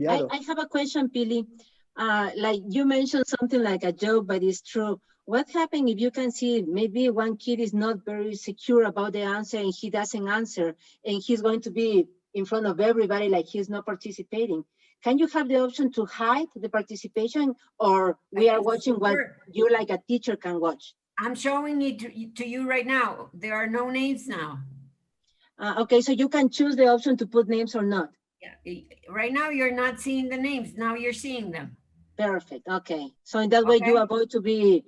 Speaker 2: I have a question, Pili. Like you mentioned something like a joke, but it's true. what happens if you can see maybe one kid is not very secure about the answer and he doesn't answer and he's going to be in front of everybody like he's not participating? Can you have the option to hide the participation, or we are watching what you like a teacher can watch?
Speaker 9: I'm showing it to you right now. There are no names now.
Speaker 2: Okay, so you can choose the option to put names or not.
Speaker 9: Yeah, right now you're not seeing the names. Now you're seeing them.
Speaker 2: Perfect. Okay, so in that way you avoid to be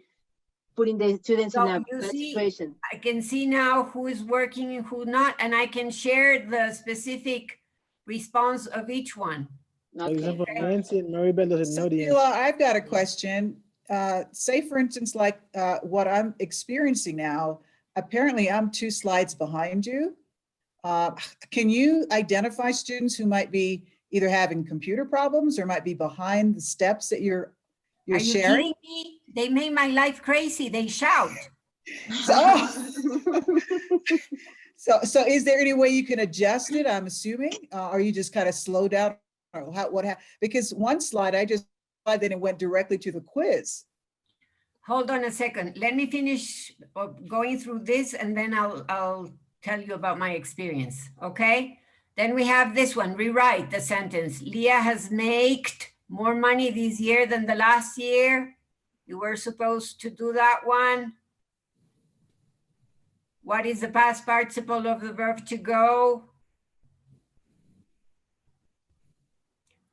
Speaker 2: putting the students in a bad
Speaker 9: see,
Speaker 2: situation.
Speaker 9: I can see now who is working and who not, and I can share the specific response of each one.
Speaker 3: For example, Nancy and Maribel doesn't know the answer.
Speaker 16: Sheila, I've got a question. Say, for instance, like what I'm experiencing now, apparently I'm 2 slides behind you. Can you identify students who might be either having computer problems or might be behind the steps that you're
Speaker 9: Are you
Speaker 16: sharing?
Speaker 9: kidding me? They made my life crazy. They shout.
Speaker 16: So is there any way you can adjust it? I'm assuming, or you just kind of slow down, or what happened? Because one slide I just then it went directly to the quiz.
Speaker 9: Hold on a second. Let me finish going through this, and then I'll tell you about my experience. Okay. Then we have this one. Rewrite the sentence. Leah has made more money this year than the last year. You were supposed to do that one. What is the past participle of the verb to go?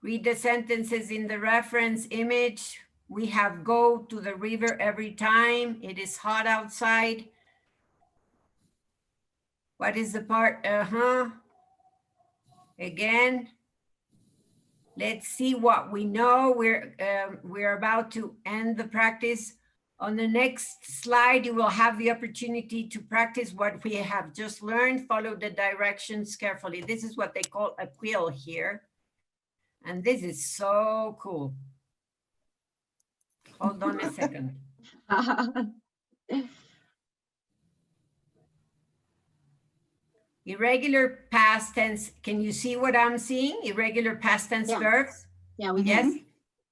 Speaker 9: Read the sentences in the reference image. We have go to the river every time. It is hot outside. What is the part? Again. Let's see what we know. We're about to end the practice. On the next slide, you will have the opportunity to practice what we have just learned. Follow the directions carefully. This is what they call a quill here. And this is so cool. Hold on a second. Irregular past tense. Can you see what I'm seeing? Irregular past tense verbs?
Speaker 2: Yeah, we
Speaker 9: yes.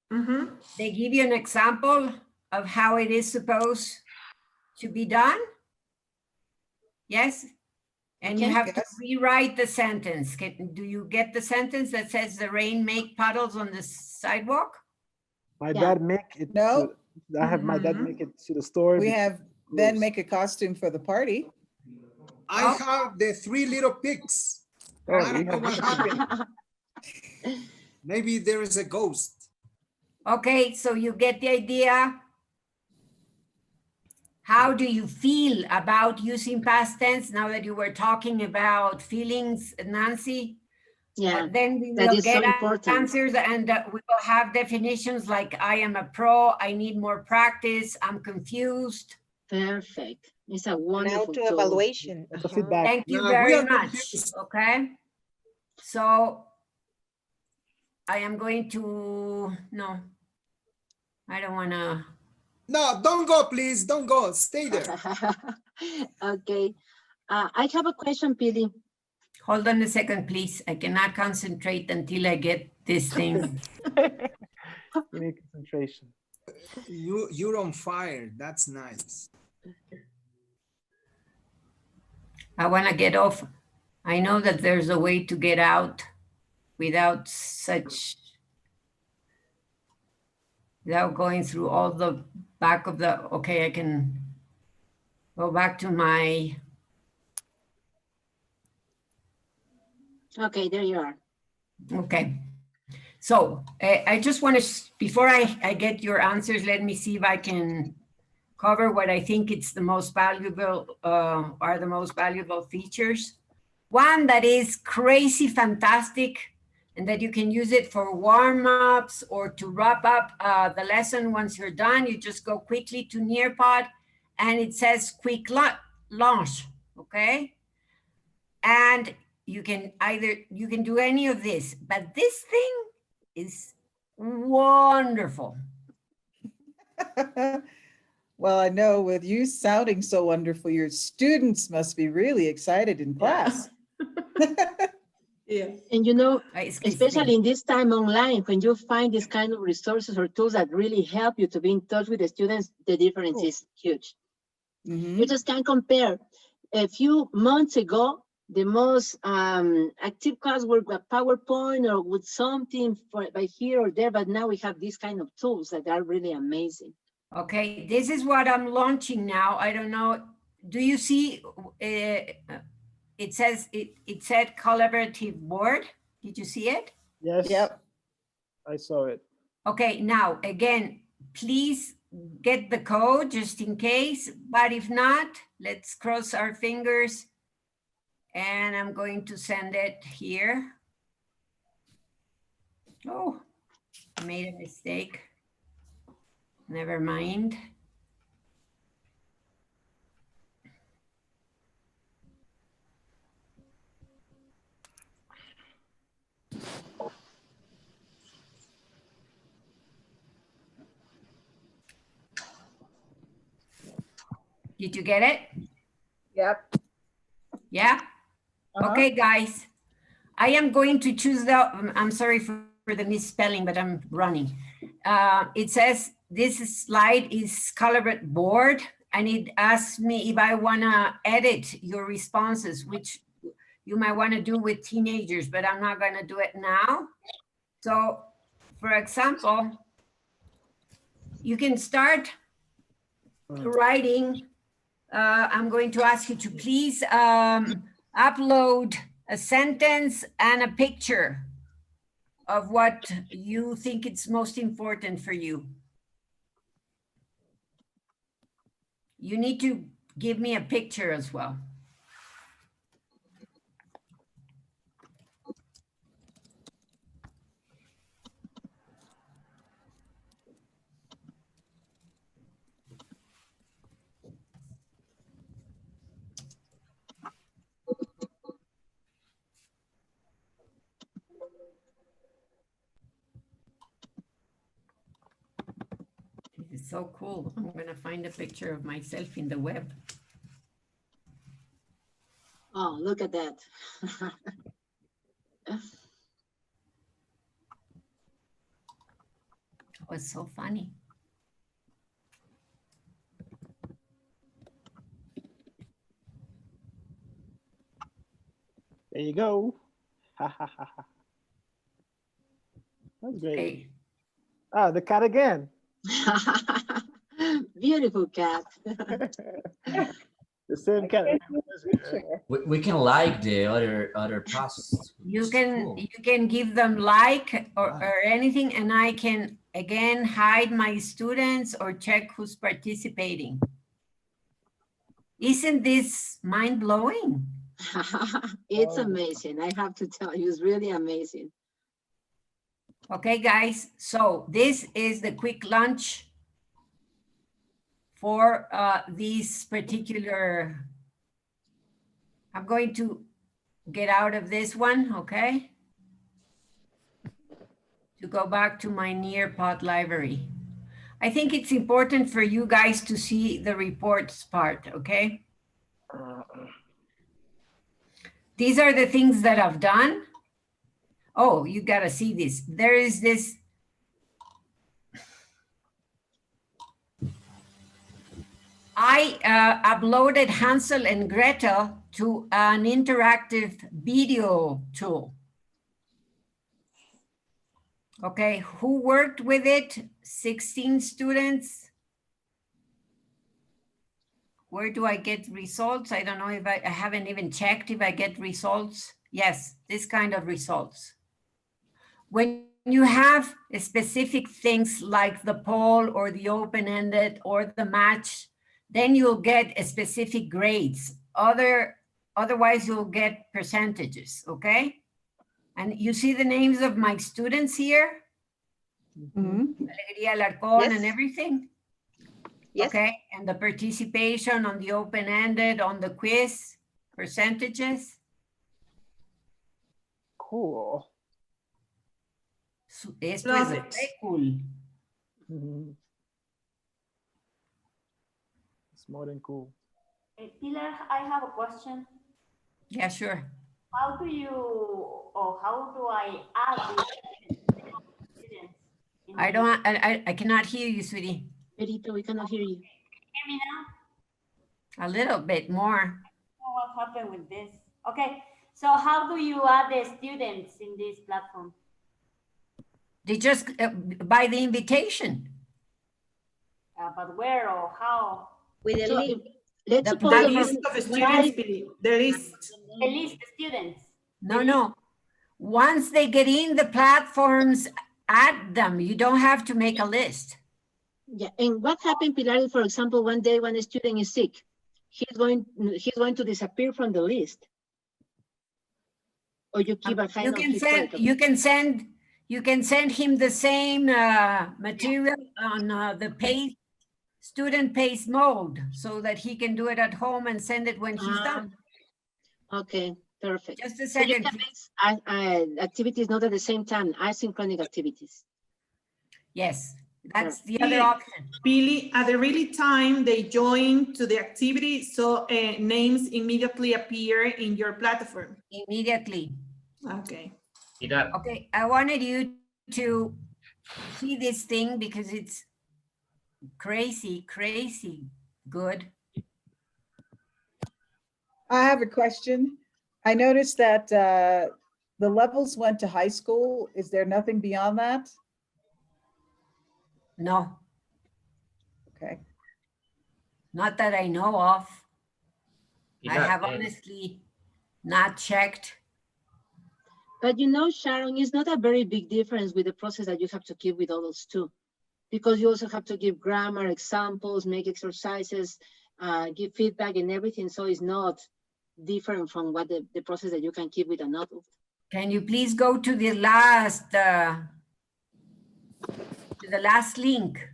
Speaker 2: can.
Speaker 9: They give you an example of how it is supposed to be done. Yes. And you have to rewrite the sentence. Do you get the sentence that says the rain make puddles on the sidewalk?
Speaker 3: My dad make it.
Speaker 16: No.
Speaker 3: I have my dad make it to the store.
Speaker 16: We have Ben make a costume for the party.
Speaker 11: I have the 3 little pigs. I don't know what happened. Maybe there is a ghost.
Speaker 9: Okay, so you get the idea. How do you feel about using past tense now that you were talking about feelings, Nancy?
Speaker 2: Yeah,
Speaker 9: then we
Speaker 2: that
Speaker 9: will
Speaker 2: is
Speaker 9: get
Speaker 2: so important.
Speaker 9: answers, and we will have definitions like I am a pro, I need more practice, I'm confused.
Speaker 2: Perfect. It's a wonderful
Speaker 6: to evaluation.
Speaker 9: Thank you very much. Okay. So I am going to, no, I don't want to.
Speaker 11: No, don't go, please. Don't go. Stay there.
Speaker 2: Okay. I have a question, Pili.
Speaker 9: Hold on a second, please. I cannot concentrate until I get this thing.
Speaker 3: You need concentration.
Speaker 11: You're on fire. That's nice.
Speaker 9: I want to get off. I know that there's a way to get out without without going through all the back of the, okay, I can go back to my.
Speaker 2: Okay, there you are.
Speaker 9: Okay. So I just want to, before I get your answers, let me see if I can cover what I think it's the most valuable, are the most valuable features. One that is crazy fantastic and that you can use it for warm-ups or to wrap up the lesson once you're done. You just go quickly to Nearpod and it says quick launch, okay? And you can do any of this, but this thing is wonderful.
Speaker 16: Well, I know with you sounding so wonderful, your students must be really excited in class.
Speaker 2: Yeah. And you know, especially in this time online, when you find this kind of resources or tools that really help you to be in touch with the students, the difference is huge. You just can't compare. A few months ago, the most active class were with PowerPoint or with something by here or there, but now we have these kind of tools that are really amazing.
Speaker 9: Okay, this is what I'm launching now. I don't know. Do you see? It says it said collaborative board. Did you see it?
Speaker 3: Yes.
Speaker 16: Yep.
Speaker 3: I saw it.
Speaker 9: Okay, now again, please get the code just in case, but if not, let's cross our fingers and I'm going to send it here. Oh, I made a mistake. Never mind. Did you get it?
Speaker 16: Yep.
Speaker 9: Yeah? Okay, guys. I am going to choose the, I'm sorry for the misspelling, but I'm running. It says this slide is colored board, and it asks me if I wanna edit your responses, which you might wanna do with teenagers, but I'm not gonna do it now. So, for example, you can start writing. I'm going to ask you to please upload a sentence and a picture of what you think it's most important for you. You need to give me a picture as well. It's so cool. I'm going to find a picture of myself in the web.
Speaker 2: Oh, look at that.
Speaker 9: It was so funny.
Speaker 3: There you go. Ha ha ha ha. That's great.
Speaker 9: Hey.
Speaker 3: Ah, the cat again.
Speaker 2: Beautiful cat.
Speaker 3: The same cat.
Speaker 15: We can like the other posts.
Speaker 9: You can give them like or anything, and I can again hide my students or check who's participating. Isn't this mind-blowing?
Speaker 2: It's amazing. I have to tell you, it's really amazing.
Speaker 9: Okay, guys, so this is the quick lunch for these particular, I'm going to get out of this one, okay? To go back to my Nearpod library. I think it's important for you guys to see the reports part, okay? These are the things that I've done. Oh, you gotta see this. There is this. I uploaded Hansel and Gretel to an interactive video tool. Okay, who worked with it? 16 students. Where do I get results? I don't know if I haven't even checked if I get results. Yes, this kind of results. When you have specific things like the poll or the open-ended or the match, then you'll get specific grades. Otherwise, you'll get percentages, okay? And you see the names of my students here? Alegría Alarcón and everything?
Speaker 6: Yes.
Speaker 9: Okay, and the participation on the open-ended, on the quiz, percentages.
Speaker 3: Cool.
Speaker 9: Esto
Speaker 10: Love
Speaker 9: es
Speaker 10: it.
Speaker 9: re cool.
Speaker 3: It's more than cool.
Speaker 8: Pilar, I have a question.
Speaker 9: Yeah, sure.
Speaker 8: How do you or how do I add these students?
Speaker 9: I cannot hear you, sweetie.
Speaker 2: Perito, we cannot hear you.
Speaker 8: Hear me now?
Speaker 9: A little bit more.
Speaker 8: Oh, what happened with this? Okay, so how do you add the students in this platform?
Speaker 9: They just by the invitation.
Speaker 8: But where or how?
Speaker 4: With a
Speaker 2: So,
Speaker 4: link.
Speaker 2: let's
Speaker 10: The
Speaker 2: suppose
Speaker 10: list of students, the list.
Speaker 8: The list of students.
Speaker 9: No. Once they get in the platforms, add them. You don't have to make a list.
Speaker 2: yeah, and what happened, Pilar, for example, one day when a student is sick, he's going to disappear from the list. Or you keep a kind of historical.
Speaker 9: You can send him the same material on the paste, student paste mode, so that he can do it at home and send it when he's done.
Speaker 2: Okay, perfect.
Speaker 9: Just a
Speaker 2: So you
Speaker 9: second.
Speaker 2: can make activities not at the same time, asynchronic activities.
Speaker 9: Yes, that's the other option.
Speaker 10: Billy, at the really time they join to the activity, so names immediately appear in your platform.
Speaker 9: Immediately.
Speaker 10: Okay.
Speaker 9: Okay, I wanted you to see this thing because it's crazy good.
Speaker 16: I have a question. I noticed that the levels went to high school. Is there nothing beyond that?
Speaker 9: No.
Speaker 16: Okay.
Speaker 9: Not that I know of. I have honestly not checked.
Speaker 2: But you know, Sharon, it's not a very big difference with the process that you have to keep with adults too, because you also have to give grammar examples, make exercises, give feedback and everything. So it's not different from what the process that you can keep with an adult.
Speaker 9: Can you please go to the last link?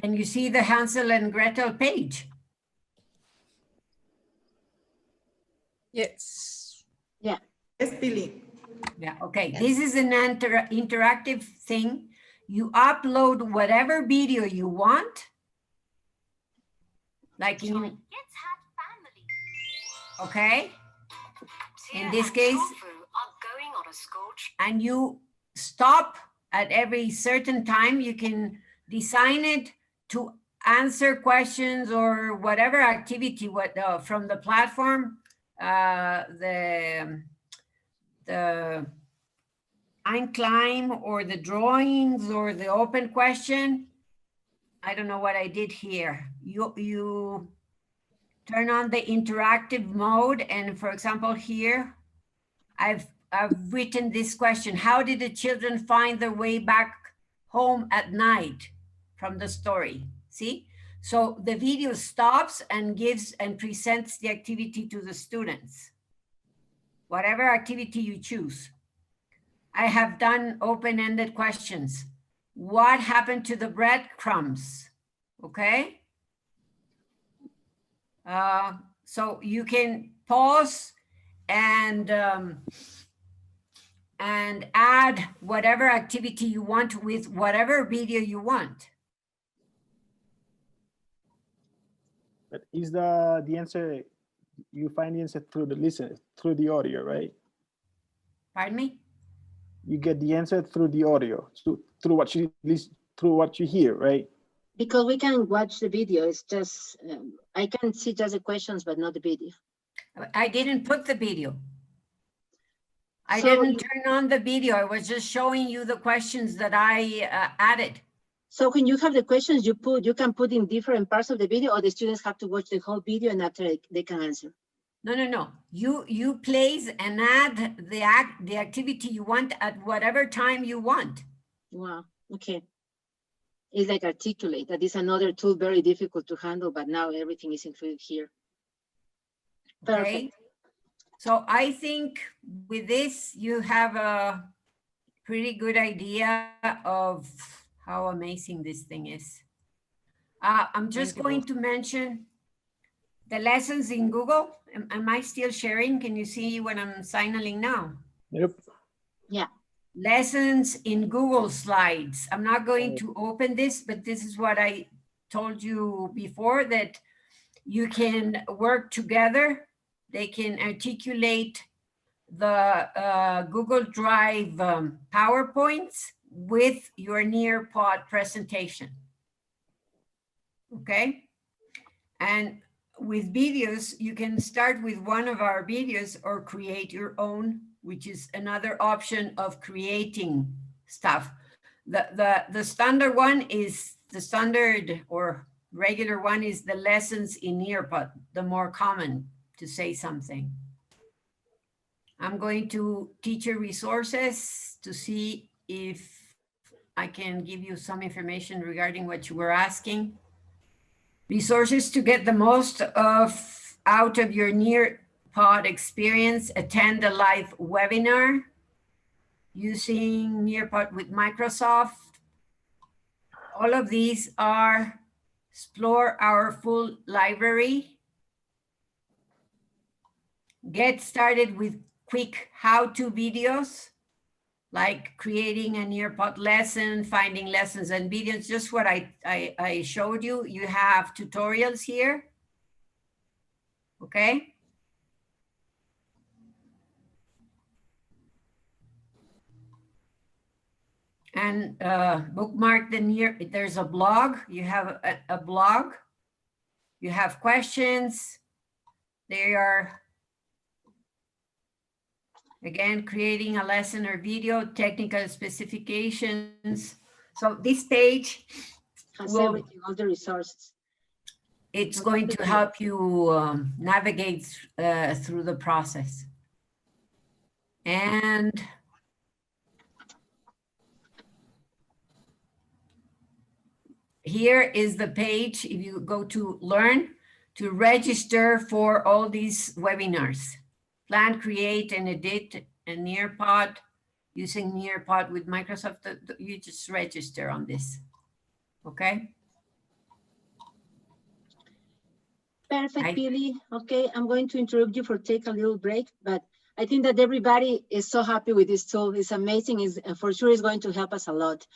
Speaker 9: Can you see the Hansel and Gretel page?
Speaker 12: Yes.
Speaker 2: Yeah.
Speaker 10: Yes, Billy.
Speaker 9: Yeah, okay. This is an interactive thing. You upload whatever video you want. Like in, okay? In this case, and you stop at every certain time. You can design it to answer questions or whatever activity from the platform. The Einclimb or the drawings or the open question. I don't know what I did here. You turn on the interactive mode, and for example here, I've written this question: how did the children find their way back home at night from the story? See? So the video stops and gives and presents the activity to the students. Whatever activity you choose. I have done open-ended questions. What happened to the breadcrumbs? Okay. So you can pause and add whatever activity you want with whatever video you want.
Speaker 3: But is the answer, you find the answer through the audio, right?
Speaker 9: Pardon me?
Speaker 3: You get the answer through the audio, through what you hear, right?
Speaker 2: Because we can watch the video. It's just, I can see just the questions, but not the video.
Speaker 9: I didn't put the video. I didn't turn on the video. I was just showing you the questions that I added.
Speaker 2: So when you have the questions you can put in different parts of the video, or the students have to watch the whole video and after they can answer?
Speaker 9: No. You place and add the activity you want at whatever time you want.
Speaker 2: Wow, okay. It's like Articulate. That is another tool, very difficult to handle, but now everything is included here. Perfect.
Speaker 9: Okay. So I think with this, you have a pretty good idea of how amazing this thing is. I'm just going to mention the lessons in Google. Am I still sharing? Can you see when I'm signaling now?
Speaker 3: Yep.
Speaker 2: Yeah.
Speaker 9: Lessons in Google Slides. I'm not going to open this, but this is what I told you before, that you can work together. They can articulate the Google Drive PowerPoints with your Nearpod presentation. Okay? And with videos, you can start with one of our videos or create your own, which is another option of creating stuff. The standard one is the standard or regular one is the lessons in Nearpod, the more common to say something. I'm going to teacher resources to see if I can give you some information regarding what you were asking. Resources to get the most out of your Nearpod experience, attend a live webinar using Nearpod with Microsoft. All of these are explore our full library. Get started with quick how-to videos, like creating a Nearpod lesson, finding lessons and videos, just what I showed you. You have tutorials here, okay? And bookmark there's a blog. You have a blog. You have questions. They are, again, creating a lesson or video, technical specifications. So this page
Speaker 2: has everything, all the resources.
Speaker 9: It's going to help you navigate through the process. And here is the page, if you go to Learn, to register for all these webinars. Plan, create, and edit a Nearpod using Nearpod with Microsoft. You just register on this, okay?
Speaker 2: Perfect, Billy. Okay, I'm going to interrupt you for take a little break, but I think that everybody is so happy with this tool. It's amazing. It's, for sure it's going to help us a lot.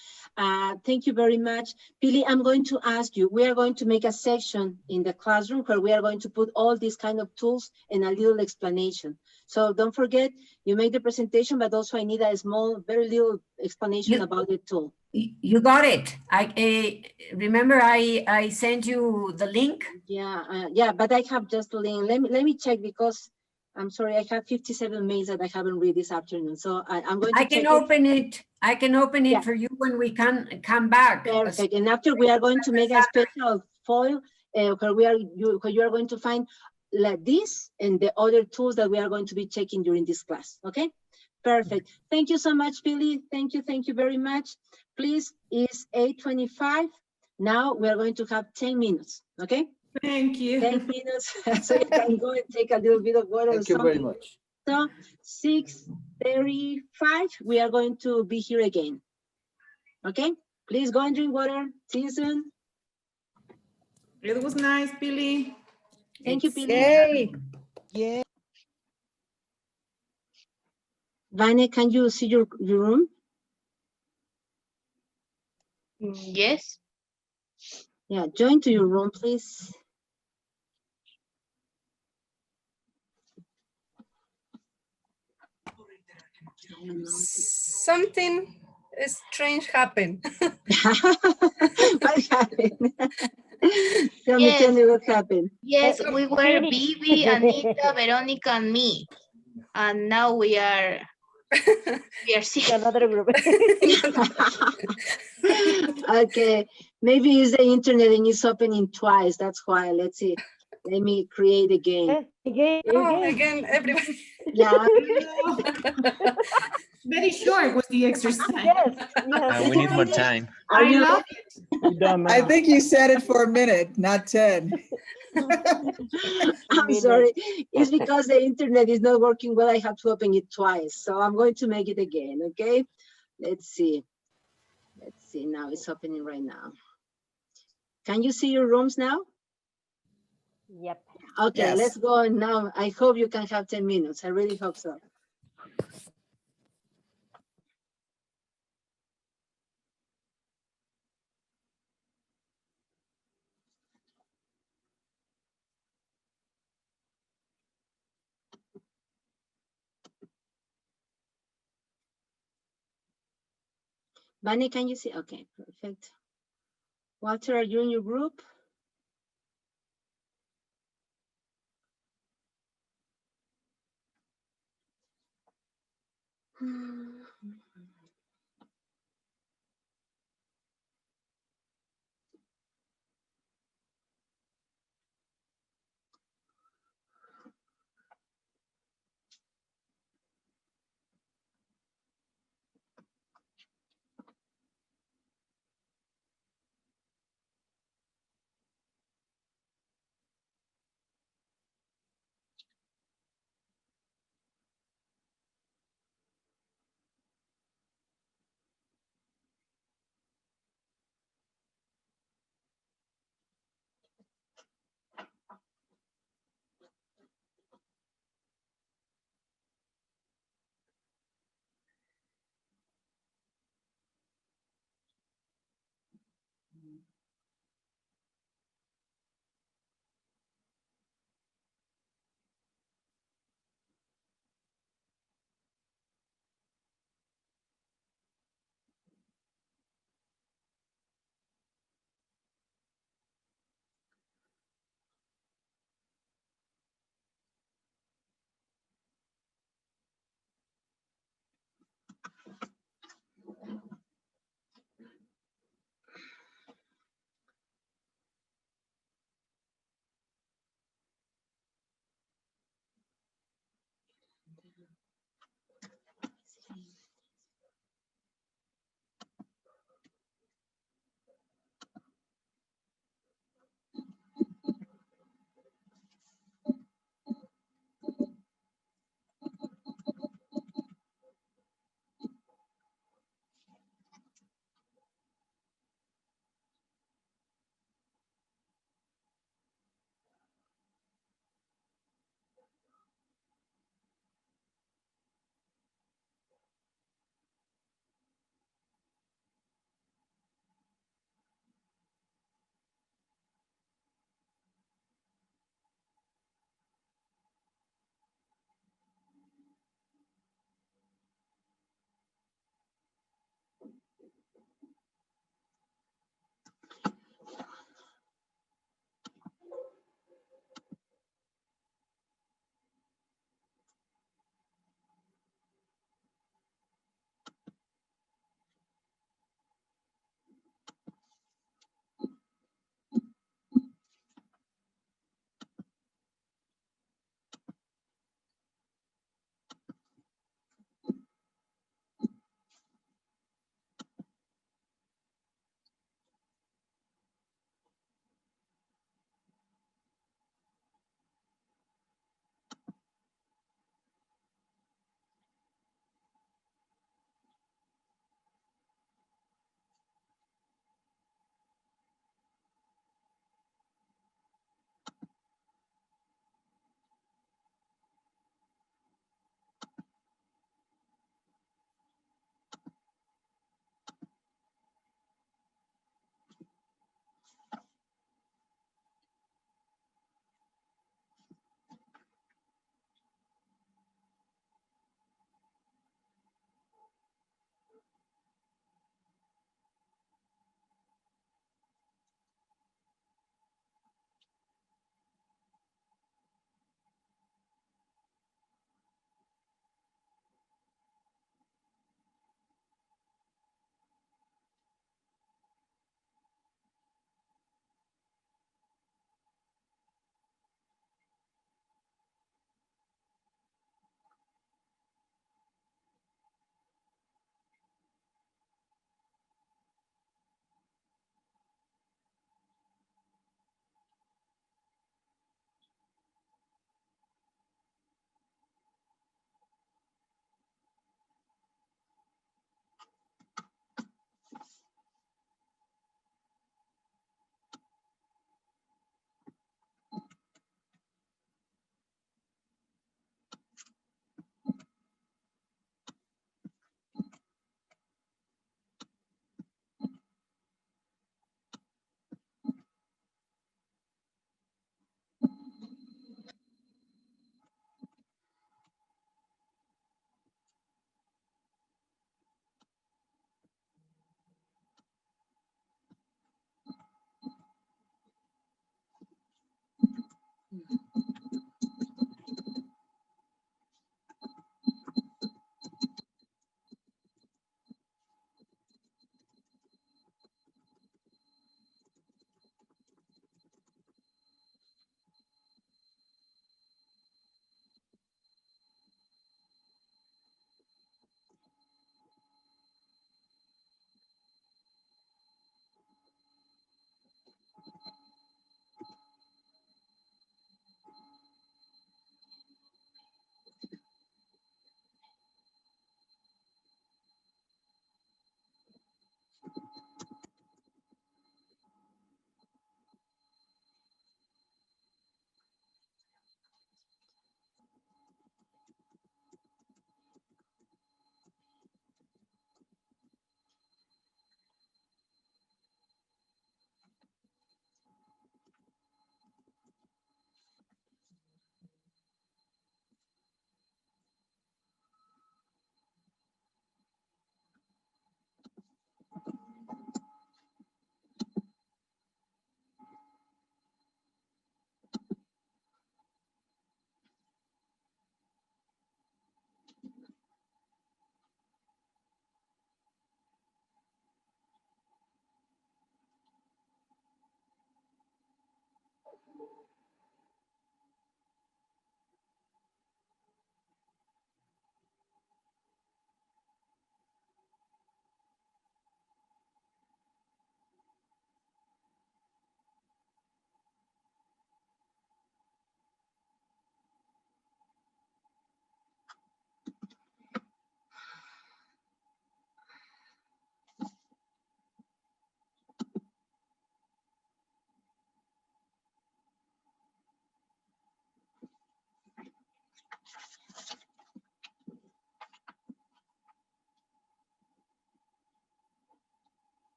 Speaker 2: Thank you very much. Billy, I'm going to ask you, we are going to make a section in the classroom where we are going to put all these kind of tools and a little explanation. So don't forget, you make the presentation, but also I need a small, very little explanation about the tool.
Speaker 9: You got it. I remember I sent you the link.
Speaker 2: Yeah, yeah, but I have just the link. Let me check because I'm sorry, I have 57 mails that I haven't read this afternoon. So I'm going to
Speaker 9: I can open it. I can open it for you when we can come back.
Speaker 2: Perfect. And after we are going to make a special foil where you are going to find like this and the other tools that we are going to be checking during this class. Okay. Perfect. Thank you so much, Billy. Thank you very much. Please, it's 8:25. Now we are going to have 10 minutes. Okay.
Speaker 10: Thank you.
Speaker 2: 10 minutes, so you can go and take a little bit of water.
Speaker 1: Thank you very much.
Speaker 2: So 6:35, we are going to be here again. Okay, please go and drink water. See you soon.
Speaker 10: It was nice, Billy.
Speaker 2: Thank you, Billy.
Speaker 16: Yay. Yeah.
Speaker 2: Vane, can you see your room?
Speaker 5: Yes.
Speaker 2: Yeah, join to your room, please.
Speaker 12: Something strange happened.
Speaker 2: What happened? Tell me what happened.
Speaker 5: Yes, we were Bibi, Anita, Veronica, and me. And now we are six.
Speaker 18: Another group.
Speaker 2: Okay, maybe it's the internet and it's opening twice. That's why. Let's see. Let me create again.
Speaker 12: Again, everybody.
Speaker 2: Yeah.
Speaker 10: Very short was the exercise.
Speaker 7: And we need more time.
Speaker 2: Are you?
Speaker 16: I think you said it for a minute, not 10.
Speaker 2: I'm sorry. It's because the internet is not working well. I have to open it twice. So I'm going to make it again. Okay. Let's see. Let's see. Now it's opening right now. Can you see your rooms now?
Speaker 18: Yep.
Speaker 2: Okay,
Speaker 18: Yes.
Speaker 2: let's go on now. I hope you can have 10 minutes. I really hope so. Bunny, can you see? Okay, perfect. Walter, are you in your group?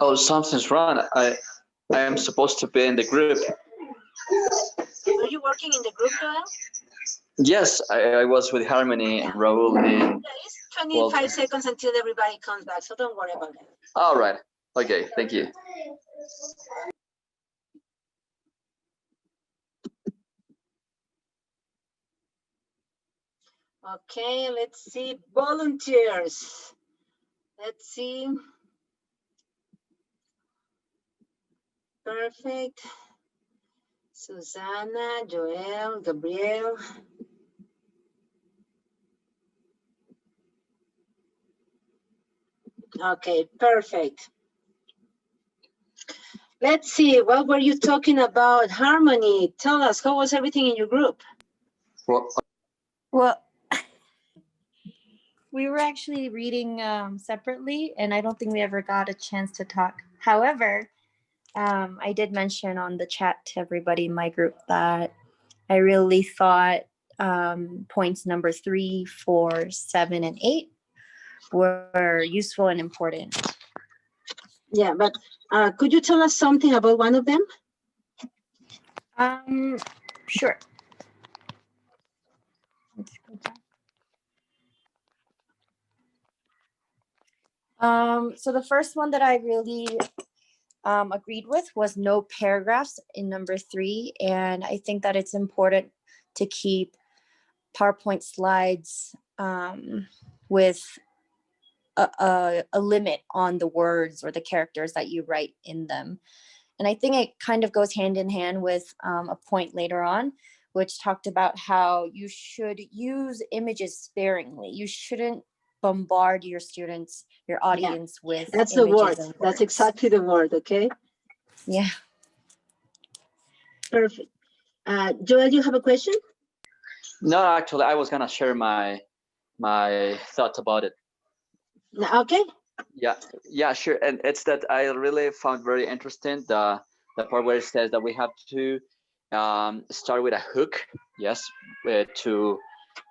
Speaker 19: Oh, something's wrong. I am supposed to be in the group.
Speaker 2: Are you working in the group, Joel?
Speaker 19: Yes, I was with Harmony and Raul and
Speaker 2: Yeah, it's 25 seconds until everybody comes back, so don't worry about it.
Speaker 19: all right. Okay, thank you.
Speaker 2: Okay, let's see. Volunteers. Let's see. Perfect. Susana, Joel, Gabriel. Okay, perfect. Let's see, what were you talking about? Harmony, tell us, how was everything in your group?
Speaker 20: Well, we were actually reading separately, and I don't think we ever got a chance to talk. However, I did mention on the chat to everybody in my group that I really thought points number 3, 4, 7, and 8 were useful and important.
Speaker 2: Yeah, but could you tell us something about one of them?
Speaker 20: Sure. So the first one that I really agreed with was no paragraphs in number 3. And I think that it's important to keep PowerPoint slides with a limit on the words or the characters that you write in them. And I think it kind of goes hand in hand with a point later on, which talked about how you should use images sparingly. You shouldn't bombard your students, your audience with
Speaker 2: that's the word. That's exactly the word, okay?
Speaker 20: Yeah.
Speaker 2: Perfect. Joel, you have a question?
Speaker 19: No, actually, I was gonna share my thoughts about it.
Speaker 2: Okay.
Speaker 19: Yeah, sure. And it's that I really found very interesting the part where it says that we have to start with a hook, yes, to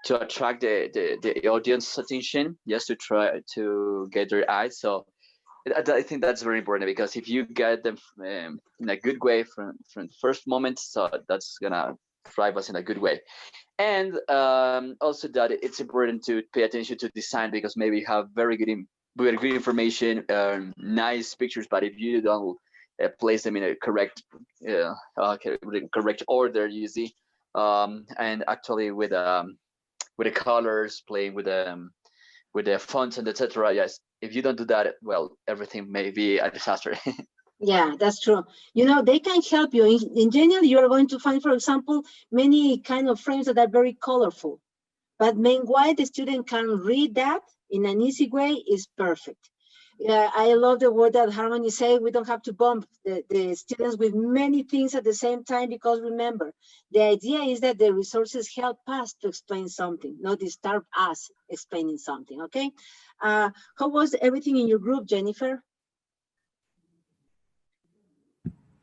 Speaker 19: attract the audience attention, yes, to try to get their eyes. So I think that's very important, because if you get them in a good way from the first moment, so that's gonna drive us in a good way. And also that it's important to pay attention to design, because maybe you have very good information, nice pictures, but if you don't place them in a correct order, you see, and actually with the colors, playing with the fonts and etc. Yes, if you don't do that, well, everything may be a disaster.
Speaker 2: Yeah, that's true. You know, they can help you. In general, you're going to find, for example, many kind of frames that are very colorful. But meanwhile, the student can read that in an easy way is perfect. I love the word that Harmony said, we don't have to bump the students with many things at the same time, because remember, the idea is that the resources help us to explain something, not disturb us explaining something, okay? How was everything in your group, Jennifer?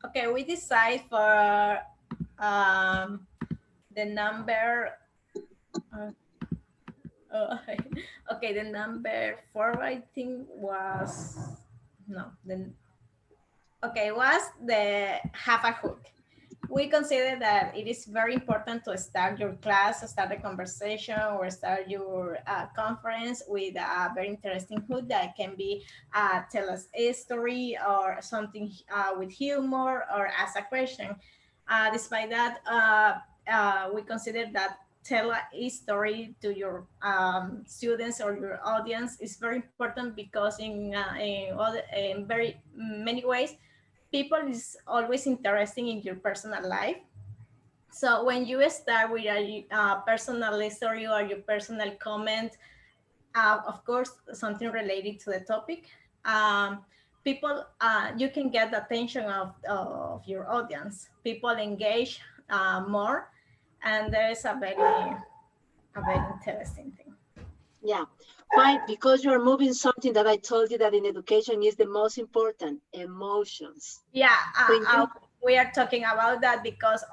Speaker 21: Okay, we decide for the number. Okay, the number 4, I think, was was the have a hook. We consider that it is very important to start your class, start a conversation, or start your conference with a very interesting hook that can be tell us a story or something with humor or ask a question. Despite that, we consider that tell a story to your students or your audience is very important, because in very many ways, people is always interested in your personal life. So when you start with a personal story or your personal comment, of course, something related to the topic, people, you can get the attention of your audience. People engage more, and there is a very interesting thing.
Speaker 2: Yeah, why? Because you're moving something that I told you that in education is the most important, emotions.
Speaker 21: Yeah, we are talking about that because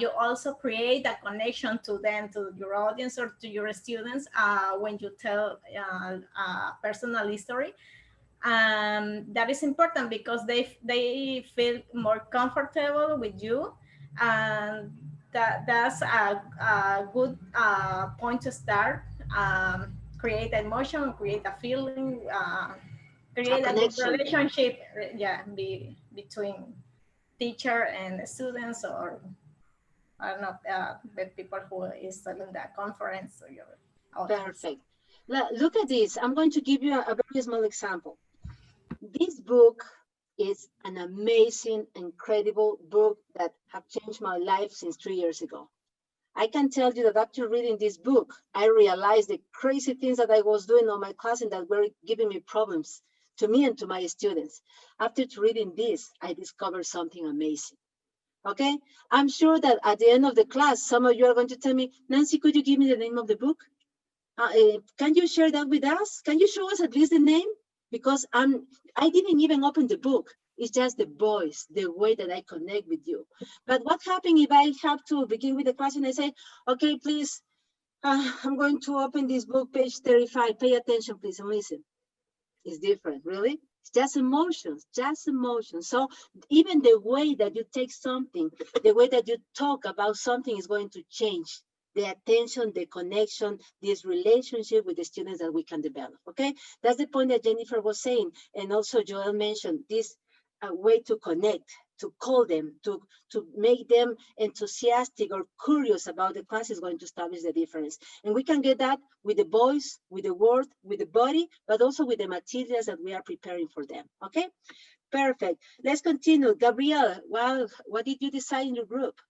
Speaker 21: you also create a connection to them, to your audience or to your students when you tell a personal history. That is important because they feel more comfortable with you, and that's a good point to start. Create emotion, create a feeling, create a good relationship, between teacher and students, or I don't know, the people who is telling the conference or your audience.
Speaker 2: Perfect. Look at this. I'm going to give you a very small example. This book is an amazing, incredible book that have changed my life since 3 years ago. I can tell you that after reading this book, I realized the crazy things that I was doing on my class and that were giving me problems to me and to my students. After reading this, I discovered something amazing. Okay, I'm sure that at the end of the class, some of you are going to tell me, Nancy, could you give me the name of the book? Can you share that with us? Can you show us at least the name? Because I didn't even open the book. It's just the voice, the way that I connect with you. But what happens if I have to begin with the class and I say, okay, please, I'm going to open this book, page 35. Pay attention, please, and listen. It's different, really. It's just emotions, just emotions. So even the way that you take something, the way that you talk about something is going to change the attention, the connection, this relationship with the students that we can develop, okay? That's the point that Jennifer was saying. And also Joel mentioned this way to connect, to call them, to make them enthusiastic or curious about the class is going to establish the difference. And we can get that with the voice, with the word, with the body, but also with the materials that we are preparing for them, okay? Perfect. Let's continue. Gabrielle, well, what did you decide in your group?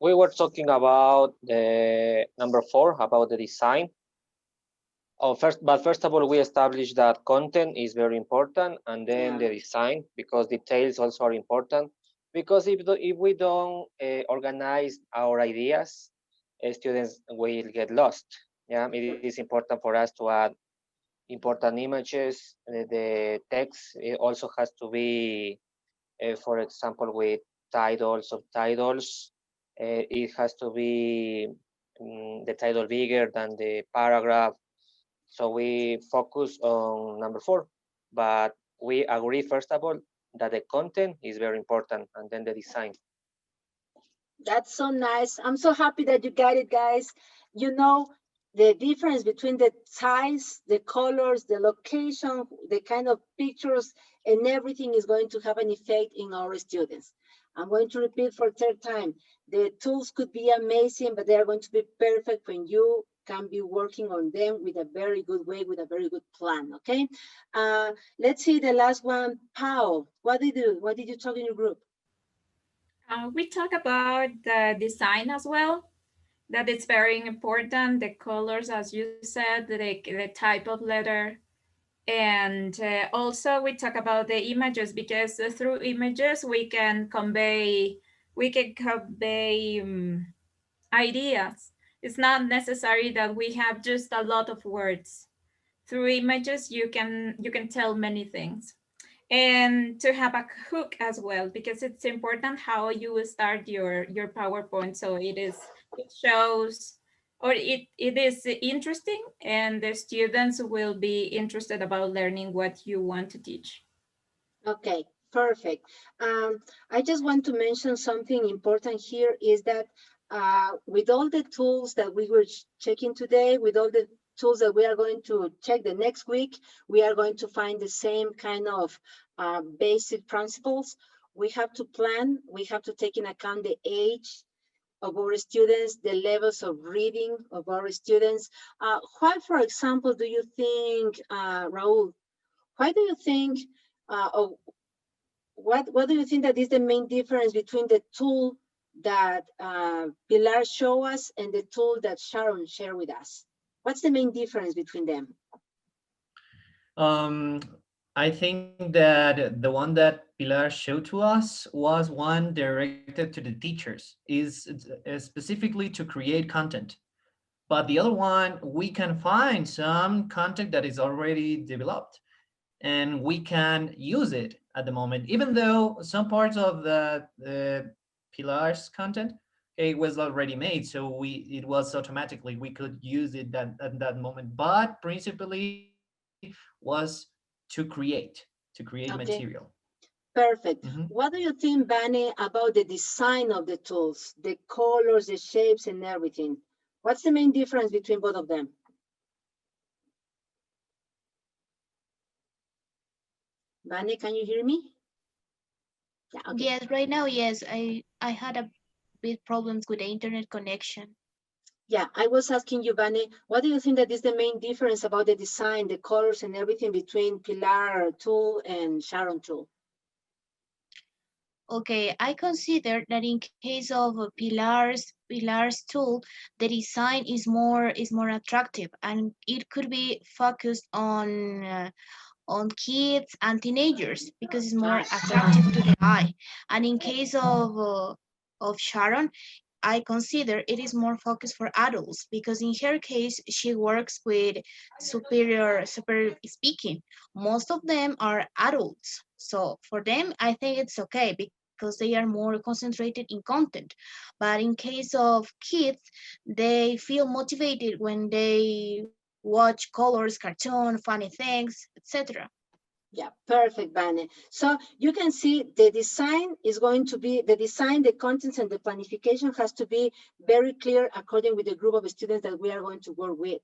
Speaker 13: We were talking about the number 4, about the design. First of all, we established that content is very important, and then the design, because details also are important. Because if we don't organize our ideas, students will get lost. Yeah, it is important for us to add important images. The text, it also has to be, for example, with titles, subtitles. It has to be the title bigger than the paragraph. So we focus on number 4, but we agree, first of all, that the content is very important, and then the design.
Speaker 2: That's so nice. I'm so happy that you got it, guys. You know, the difference between the size, the colors, the location, the kind of pictures, and everything is going to have an effect in our students. I'm going to repeat for third time. The tools could be amazing, but they are going to be perfect when you can be working on them with a very good way, with a very good plan, okay? Let's see the last one, Paul. What did you talk in your group?
Speaker 22: We talk about the design as well, that it's very important, the colors, as you said, the type of letter. And also we talk about the images, because through images we can convey ideas. It's not necessary that we have just a lot of words. Through images you can tell many things. And to have a hook as well, because it's important how you start your PowerPoint, so it shows, or it is interesting, and the students will be interested about learning what you want to teach.
Speaker 2: Okay, perfect. I just want to mention something important here is that with all the tools that we were checking today, with all the tools that we are going to check the next week, we are going to find the same kind of basic principles. We have to plan, we have to take in account the age of our students, the levels of reading of our students. Why, for example, do you think, Raul, why do you think, what do you think that is the main difference between the tool that Pilar showed us and the tool that Sharon shared with us? What's the main difference between them?
Speaker 23: I think that the one that Pilar showed to us was one directed to the teachers, is specifically to create content. But the other one, we can find some content that is already developed, and we can use it at the moment, even though some parts of the Pilar's content, it was already made, so it was automatically, we could use it at that moment. But principally was to create material.
Speaker 2: Okay. Perfect. What do you think, Bani, about the design of the tools, the colors, the shapes, and everything? What's the main difference between both of them? Bani, can you hear me?
Speaker 5: Yeah, okay. Yes, right now, yes. I had a bit problems with the internet connection.
Speaker 2: Yeah, I was asking you, Bani, what do you think that is the main difference about the design, the colors, and everything between Pilar tool and Sharon tool?
Speaker 5: Okay, I consider that in case of Pilar's tool, the design is more attractive, and it could be focused on kids and teenagers because it's more attractive to the eye. And in case of Sharon, I consider it is more focused for adults because in her case, she works with superior speaking. Most of them are adults. So for them, I think it's okay because they are more concentrated in content. But in case of kids, they feel motivated when they watch colors, cartoon, funny things, etc.
Speaker 2: Yeah, perfect, Vane. So you can see the design is going to be, the design, the contents, and the planification has to be very clear according with the group of students that we are going to work with.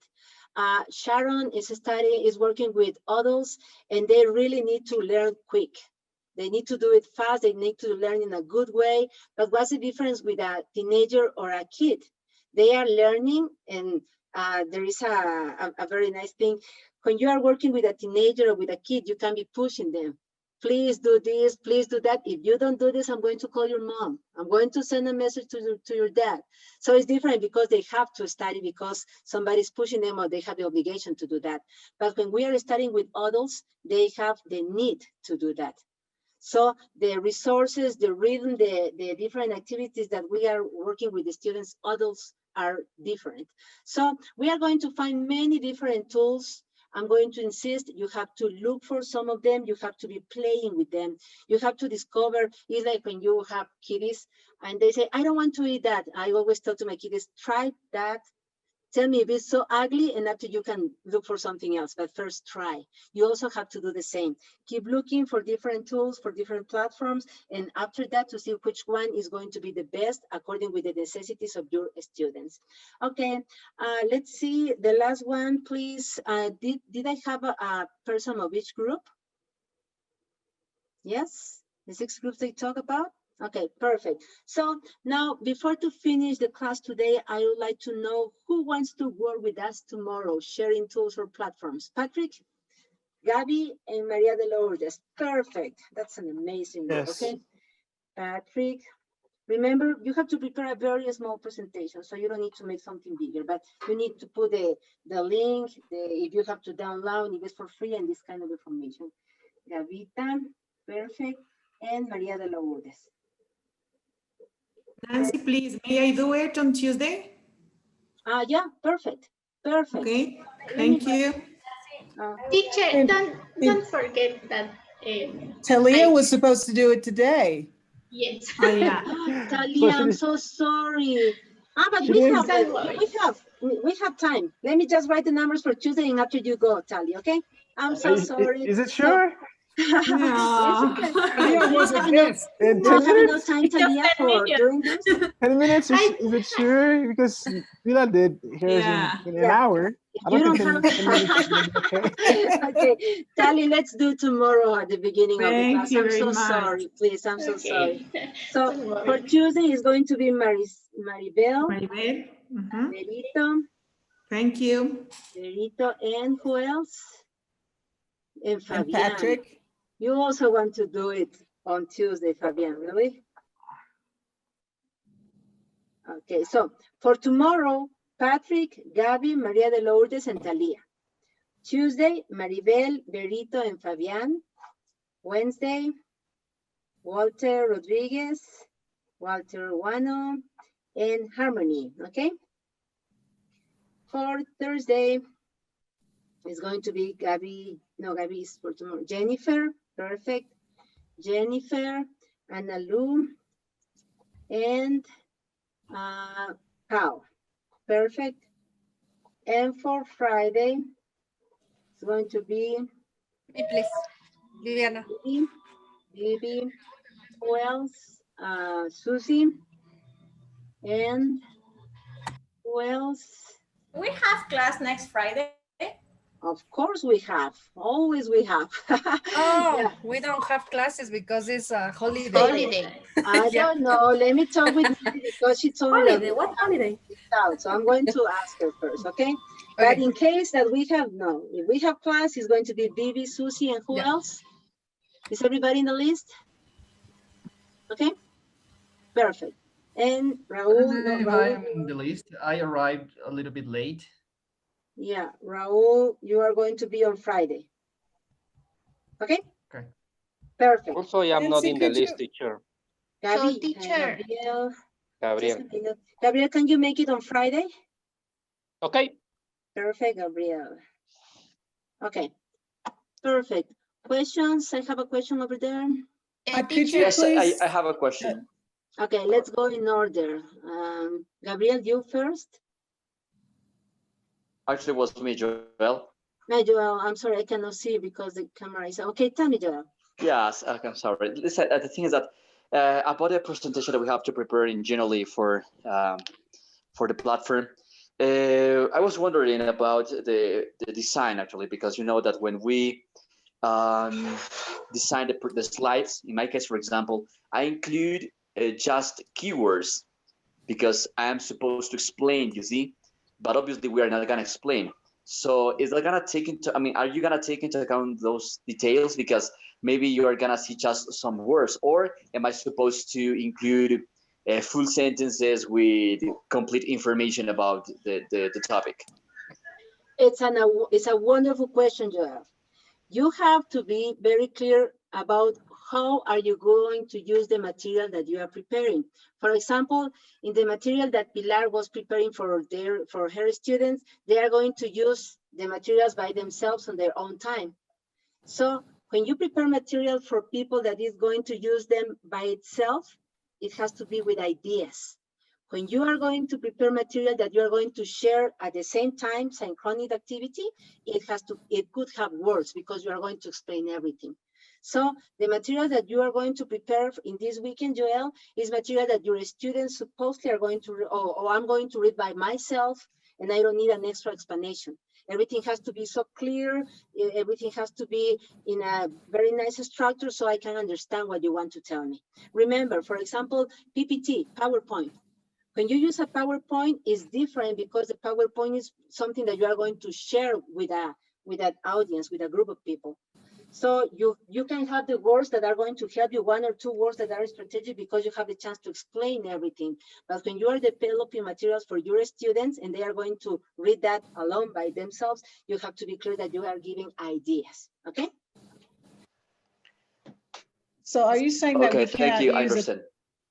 Speaker 2: Sharon is working with adults, and they really need to learn quick. They need to do it fast. They need to learn in a good way. But what's the difference with a teenager or a kid? They are learning, and there is a very nice thing. When you are working with a teenager or with a kid, you can be pushing them. Please do this, please do that. If you don't do this, I'm going to call your mom. I'm going to send a message to your dad. So it's different because they have to study because somebody's pushing them or they have the obligation to do that. But when we are studying with adults, they have the need to do that. So the resources, the rhythm, the different activities that we are working with the students, adults are different. So we are going to find many different tools. I'm going to insist you have to look for some of them. You have to be playing with them. You have to discover. It's like when you have kiddies and they say, I don't want to eat that. I always tell to my kiddies, try that. Tell me if it's so ugly, and after you can look for something else, but first try. You also have to do the same. Keep looking for different tools, for different platforms, and after that to see which one is going to be the best according with the necessities of your students. Okay, let's see the last one, please. Did I have a person of each group? Yes, the 6 groups they talk about? Okay, perfect. So now, before to finish the class today, I would like to know who wants to work with us tomorrow, sharing tools or platforms. Patrick, Gabby, and Maria de Lourdes. Perfect. That's an amazing work,
Speaker 3: Yes.
Speaker 2: okay? Patrick, remember, you have to prepare a very small presentation, so you don't need to make something bigger, but you need to put the link, if you have to download, if it's for free, and this kind of information. Gavita, perfect, and Maria de Lourdes.
Speaker 10: Nancy, please, may I do it on Tuesday?
Speaker 2: Yeah, perfect. Perfect.
Speaker 10: Okay, thank you.
Speaker 4: Teacher, don't forget that.
Speaker 16: Talia was supposed to do it today.
Speaker 4: Yes.
Speaker 10: Oh, yeah.
Speaker 2: Talia, I'm so sorry. But we have time. Let me just write the numbers for Tuesday and after you go, Talia, okay? I'm so sorry.
Speaker 3: Is it sure?
Speaker 2: No.
Speaker 3: Talia was a guest. In
Speaker 2: You
Speaker 3: 10
Speaker 2: don't have enough
Speaker 3: minutes?
Speaker 2: time, Talia, for doing this?
Speaker 3: 10 minutes? Is it sure? Because Vila did hers in an hour. I don't think 10 minutes is gonna be okay.
Speaker 2: Okay, Tali, let's do tomorrow at the beginning of the class.
Speaker 10: Thank you
Speaker 2: I'm
Speaker 10: very
Speaker 2: so
Speaker 10: much.
Speaker 2: sorry, please. I'm so sorry. So
Speaker 10: Don't worry.
Speaker 2: for Tuesday is going to be Maribel,
Speaker 10: Mhm.
Speaker 2: Berito,
Speaker 10: Thank you.
Speaker 2: Berito, and who else? And Fabian.
Speaker 16: Patrick.
Speaker 2: You also want to do it on Tuesday, Fabian, really? Okay, so for tomorrow, Patrick, Gabby, Maria de Lourdes, and Talia. Tuesday, Maribel, Berito, and Fabian. Wednesday, Walter Rodriguez, Walter Ruano, and Harmony, okay? For Thursday, it's going to be Gabby is for tomorrow. Jennifer, perfect. Jennifer, Anna Lou, and Pau, perfect. And for Friday, it's going to be
Speaker 12: Me, please. Viviana.
Speaker 2: Bibi, who else? Susie, and who else?
Speaker 21: We have class next Friday.
Speaker 2: Of course we have. Always we have.
Speaker 12: Oh,
Speaker 2: Yeah.
Speaker 12: we don't have classes because it's a holiday.
Speaker 2: Holiday. I don't know. Let me talk with Mary because she told me that
Speaker 21: Holiday? What holiday?
Speaker 2: out. So I'm going to ask her first, okay? But in case that we have if we have class, it's going to be Bibi, Susie, and who else? Is everybody in the list? Okay, perfect. And Raul, no,
Speaker 23: If
Speaker 2: Raul.
Speaker 23: I'm in the list, I arrived a little bit late.
Speaker 2: Yeah, Raul, you are going to be on Friday. Okay?
Speaker 23: Okay.
Speaker 2: Perfect.
Speaker 13: Also, I am not in the list, teacher.
Speaker 2: Gabby,
Speaker 5: teacher.
Speaker 13: Gabriel.
Speaker 2: Gabriel, can you make it on Friday?
Speaker 13: Okay.
Speaker 2: Perfect, Gabriel. Okay, perfect. Questions? I have a question over there.
Speaker 16: Could you
Speaker 19: Yes,
Speaker 16: please?
Speaker 19: I have a question.
Speaker 2: Okay, let's go in order. Gabriel, you first.
Speaker 19: Actually, it was me, Joel.
Speaker 2: No, Joel, I'm sorry, I cannot see because the camera is okay. Tell me, Joel.
Speaker 19: Yes, okay, I'm sorry. Listen, the thing is that about the presentation that we have to prepare in generally for the platform, I was wondering about the design actually, because you know that when we design the slides, in my case, for example, I include just keywords because I am supposed to explain, you see, but obviously we are not gonna explain. So is that gonna take into, I mean, are you gonna take into account those details? Because maybe you are gonna see just some words, or am I supposed to include full sentences with complete information about the topic?
Speaker 2: It's a wonderful question, Joel. You have to be very clear about how are you going to use the material that you are preparing. For example, in the material that Pilar was preparing for her students, they are going to use the materials by themselves on their own time. So when you prepare material for people that is going to use them by itself, it has to be with ideas. When you are going to prepare material that you are going to share at the same time, synchronic activity, it could have words because you are going to explain everything. So the material that you are going to prepare in this weekend, Joel, is material that your students supposedly are going to, or I'm going to read by myself, and I don't need an extra explanation. Everything has to be so clear. Everything has to be in a very nice structure so I can understand what you want to tell me. Remember, for example, PPT, PowerPoint. When you use a PowerPoint, it's different because the PowerPoint is something that you are going to share with an audience, with a group of people. So you can have the words that are going to help you, one or two words that are strategic because you have the chance to explain everything. But when you are developing materials for your students and they are going to read that alone by themselves, you have to be clear that you are giving ideas, okay?
Speaker 16: So are you saying that we cannot
Speaker 19: thank you, I
Speaker 16: use
Speaker 19: understand.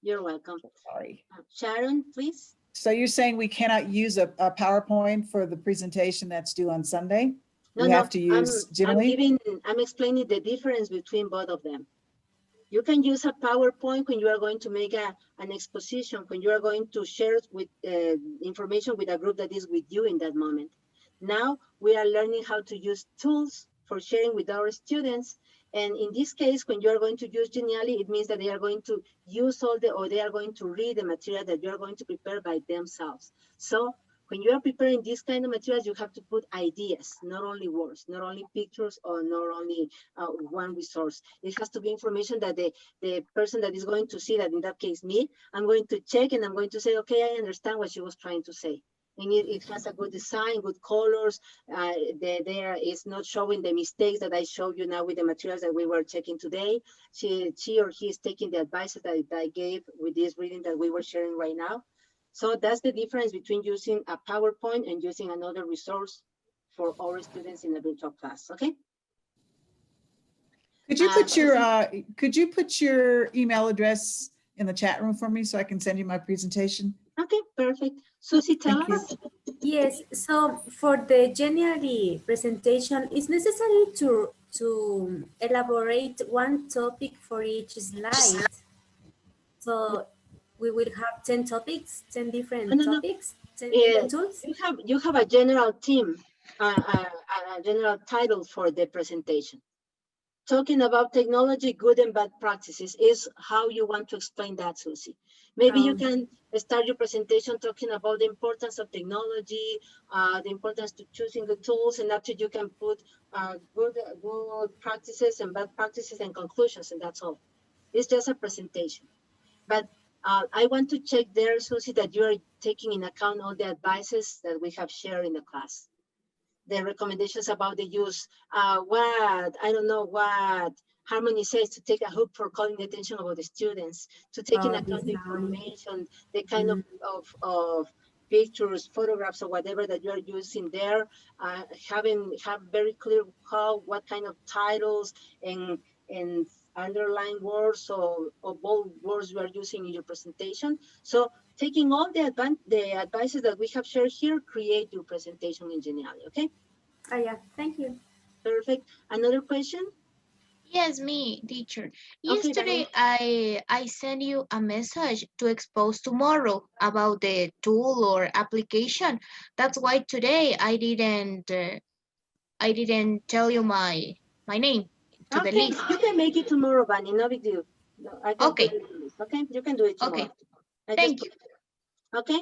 Speaker 2: You're welcome.
Speaker 16: Sorry.
Speaker 2: Sharon, please.
Speaker 16: So you're saying we cannot use a PowerPoint for the presentation that's due on Sunday?
Speaker 2: No,
Speaker 16: we have to use generally?
Speaker 2: I'm explaining the difference between both of them. You can use a PowerPoint when you are going to make an exposition, when you are going to share with information with a group that is with you in that moment. Now we are learning how to use tools for sharing with our students. And in this case, when you are going to use Genially, it means that they are going to use or they are going to read the material that you are going to prepare by themselves. So when you are preparing this kind of materials, you have to put ideas, not only words, not only pictures, or not only one resource. It has to be information that the person that is going to see that, in that case, me, I'm going to check and I'm going to say, okay, I understand what she was trying to say. And it has a good design, good colors. There is not showing the mistakes that I showed you now with the materials that we were checking today. She or he is taking the advice that I gave with this reading that we were sharing right now. So that's the difference between using a PowerPoint and using another resource for our students in a virtual class, okay?
Speaker 16: Could you put your email address in the chat room for me so I can send you my presentation?
Speaker 2: Okay, perfect. Susie, tell us.
Speaker 11: Yes, so for the Genially presentation, it's necessary to elaborate one topic for each slide. So we will have 10 topics, 10 different topics, 10 different tools.
Speaker 2: You have a general theme, a general title for the presentation. Talking about technology, good and bad practices is how you want to explain that, Susie. Maybe you can start your presentation talking about the importance of technology, the importance to choosing the tools, and after you can put good practices and bad practices and conclusions, and that's all. It's just a presentation. But I want to check there, Susie, that you are taking in account all the advices that we have shared in the class. The recommendations about the use, what Harmony says, to take a hook for calling the attention of the students, to take in account the information, the kind of pictures, photographs, or whatever that you are using there, have very clear what kind of titles and underline words or bold words you are using in your presentation. So taking all the advices that we have shared here, create your presentation in Genially, okay?
Speaker 11: Oh yeah, thank you.
Speaker 2: Perfect. Another question?
Speaker 5: Yes, me, teacher.
Speaker 2: Okay,
Speaker 5: Yesterday, I sent you a message to expose tomorrow about the tool or application. That's why today I didn't tell you my name to the
Speaker 2: Okay,
Speaker 5: list.
Speaker 2: you can make it tomorrow, Bunny. No big deal. No, I can
Speaker 5: Okay.
Speaker 2: put it in the list. Okay, you can do it tomorrow.
Speaker 5: Okay.
Speaker 2: I
Speaker 5: Thank
Speaker 2: just okay.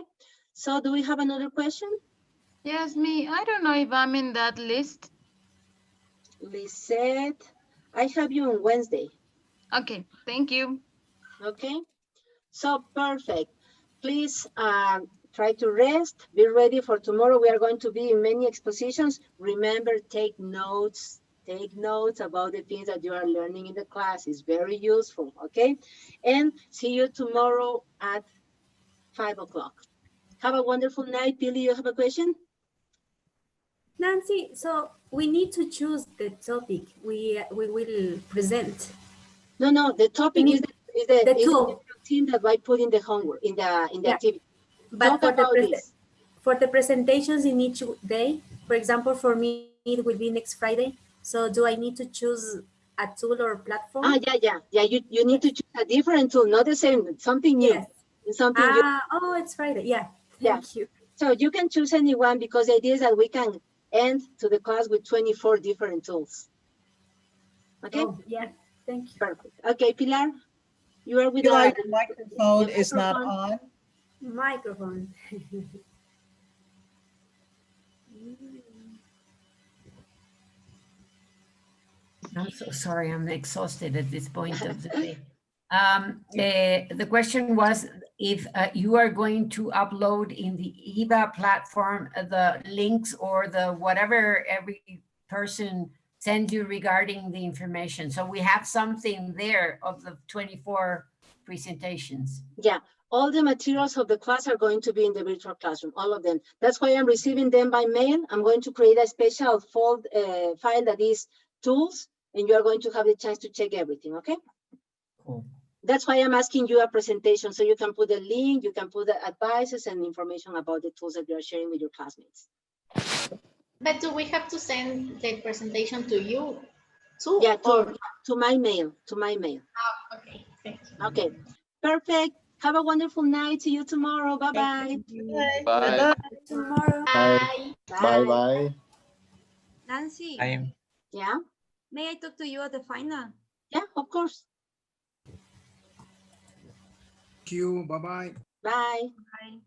Speaker 2: So do we have another question?
Speaker 14: Yes, me. I don't know if I'm in that list.
Speaker 2: Lisette, I have you on Wednesday.
Speaker 14: Okay, thank you.
Speaker 2: Okay, so perfect. Please try to rest. Be ready for tomorrow. We are going to be in many expositions. Remember, take notes. Take notes about the things that you are learning in the class. It's very useful, okay? And see you tomorrow at 5 o'clock. Have a wonderful night. Billy, you have a question?
Speaker 11: Nancy, so we need to choose the topic we will present.
Speaker 2: No, the topic is the
Speaker 11: tool.
Speaker 2: routine that I put in the homework, in the
Speaker 11: Yeah.
Speaker 2: activity.
Speaker 11: But
Speaker 2: Talk about this.
Speaker 11: for the presentations in each day, for example, for me, it will be next Friday. So do I need to choose a tool or platform?
Speaker 2: Yeah. You need to choose a different tool, not the same, something new.
Speaker 11: Yes.
Speaker 2: Something new.
Speaker 11: Oh, it's Friday. Yeah.
Speaker 2: Yeah.
Speaker 11: Thank you.
Speaker 2: So you can choose anyone because the idea is that we can end to the class with 24 different tools. Okay?
Speaker 11: Oh, yeah. Thank you.
Speaker 2: Perfect. Okay, Pilar, you are with
Speaker 16: Pilar,
Speaker 2: us.
Speaker 16: your microphone is not on.
Speaker 11: Microphone.
Speaker 9: I'm so sorry, I'm exhausted at this point of the day. The question was if you are going to upload in the EVA platform the links or the whatever every person sends you regarding the information. So we have something there of the 24 presentations.
Speaker 2: Yeah, all the materials of the class are going to be in the virtual classroom, all of them. That's why I'm receiving them by mail. I'm going to create a special file that is tools, and you are going to have the chance to check everything, okay?
Speaker 9: Cool.
Speaker 2: That's why I'm asking you a presentation, so you can put the link, you can put the advices and information about the tools that you are sharing with your classmates.
Speaker 5: But do we have to send the presentation to you too?
Speaker 2: Yeah, to my mail,
Speaker 5: Oh, okay, thank you.
Speaker 2: Okay, perfect. Have a wonderful night. See you tomorrow. Bye-bye.
Speaker 19: Bye.
Speaker 11: Tomorrow.
Speaker 5: Bye.
Speaker 1: Bye.
Speaker 11: Nancy,
Speaker 2: Yeah?
Speaker 11: may I talk to you at the final?
Speaker 2: Yeah, of course.
Speaker 15: Thank you. Bye-bye.
Speaker 2: Bye.
Speaker 11: Bye.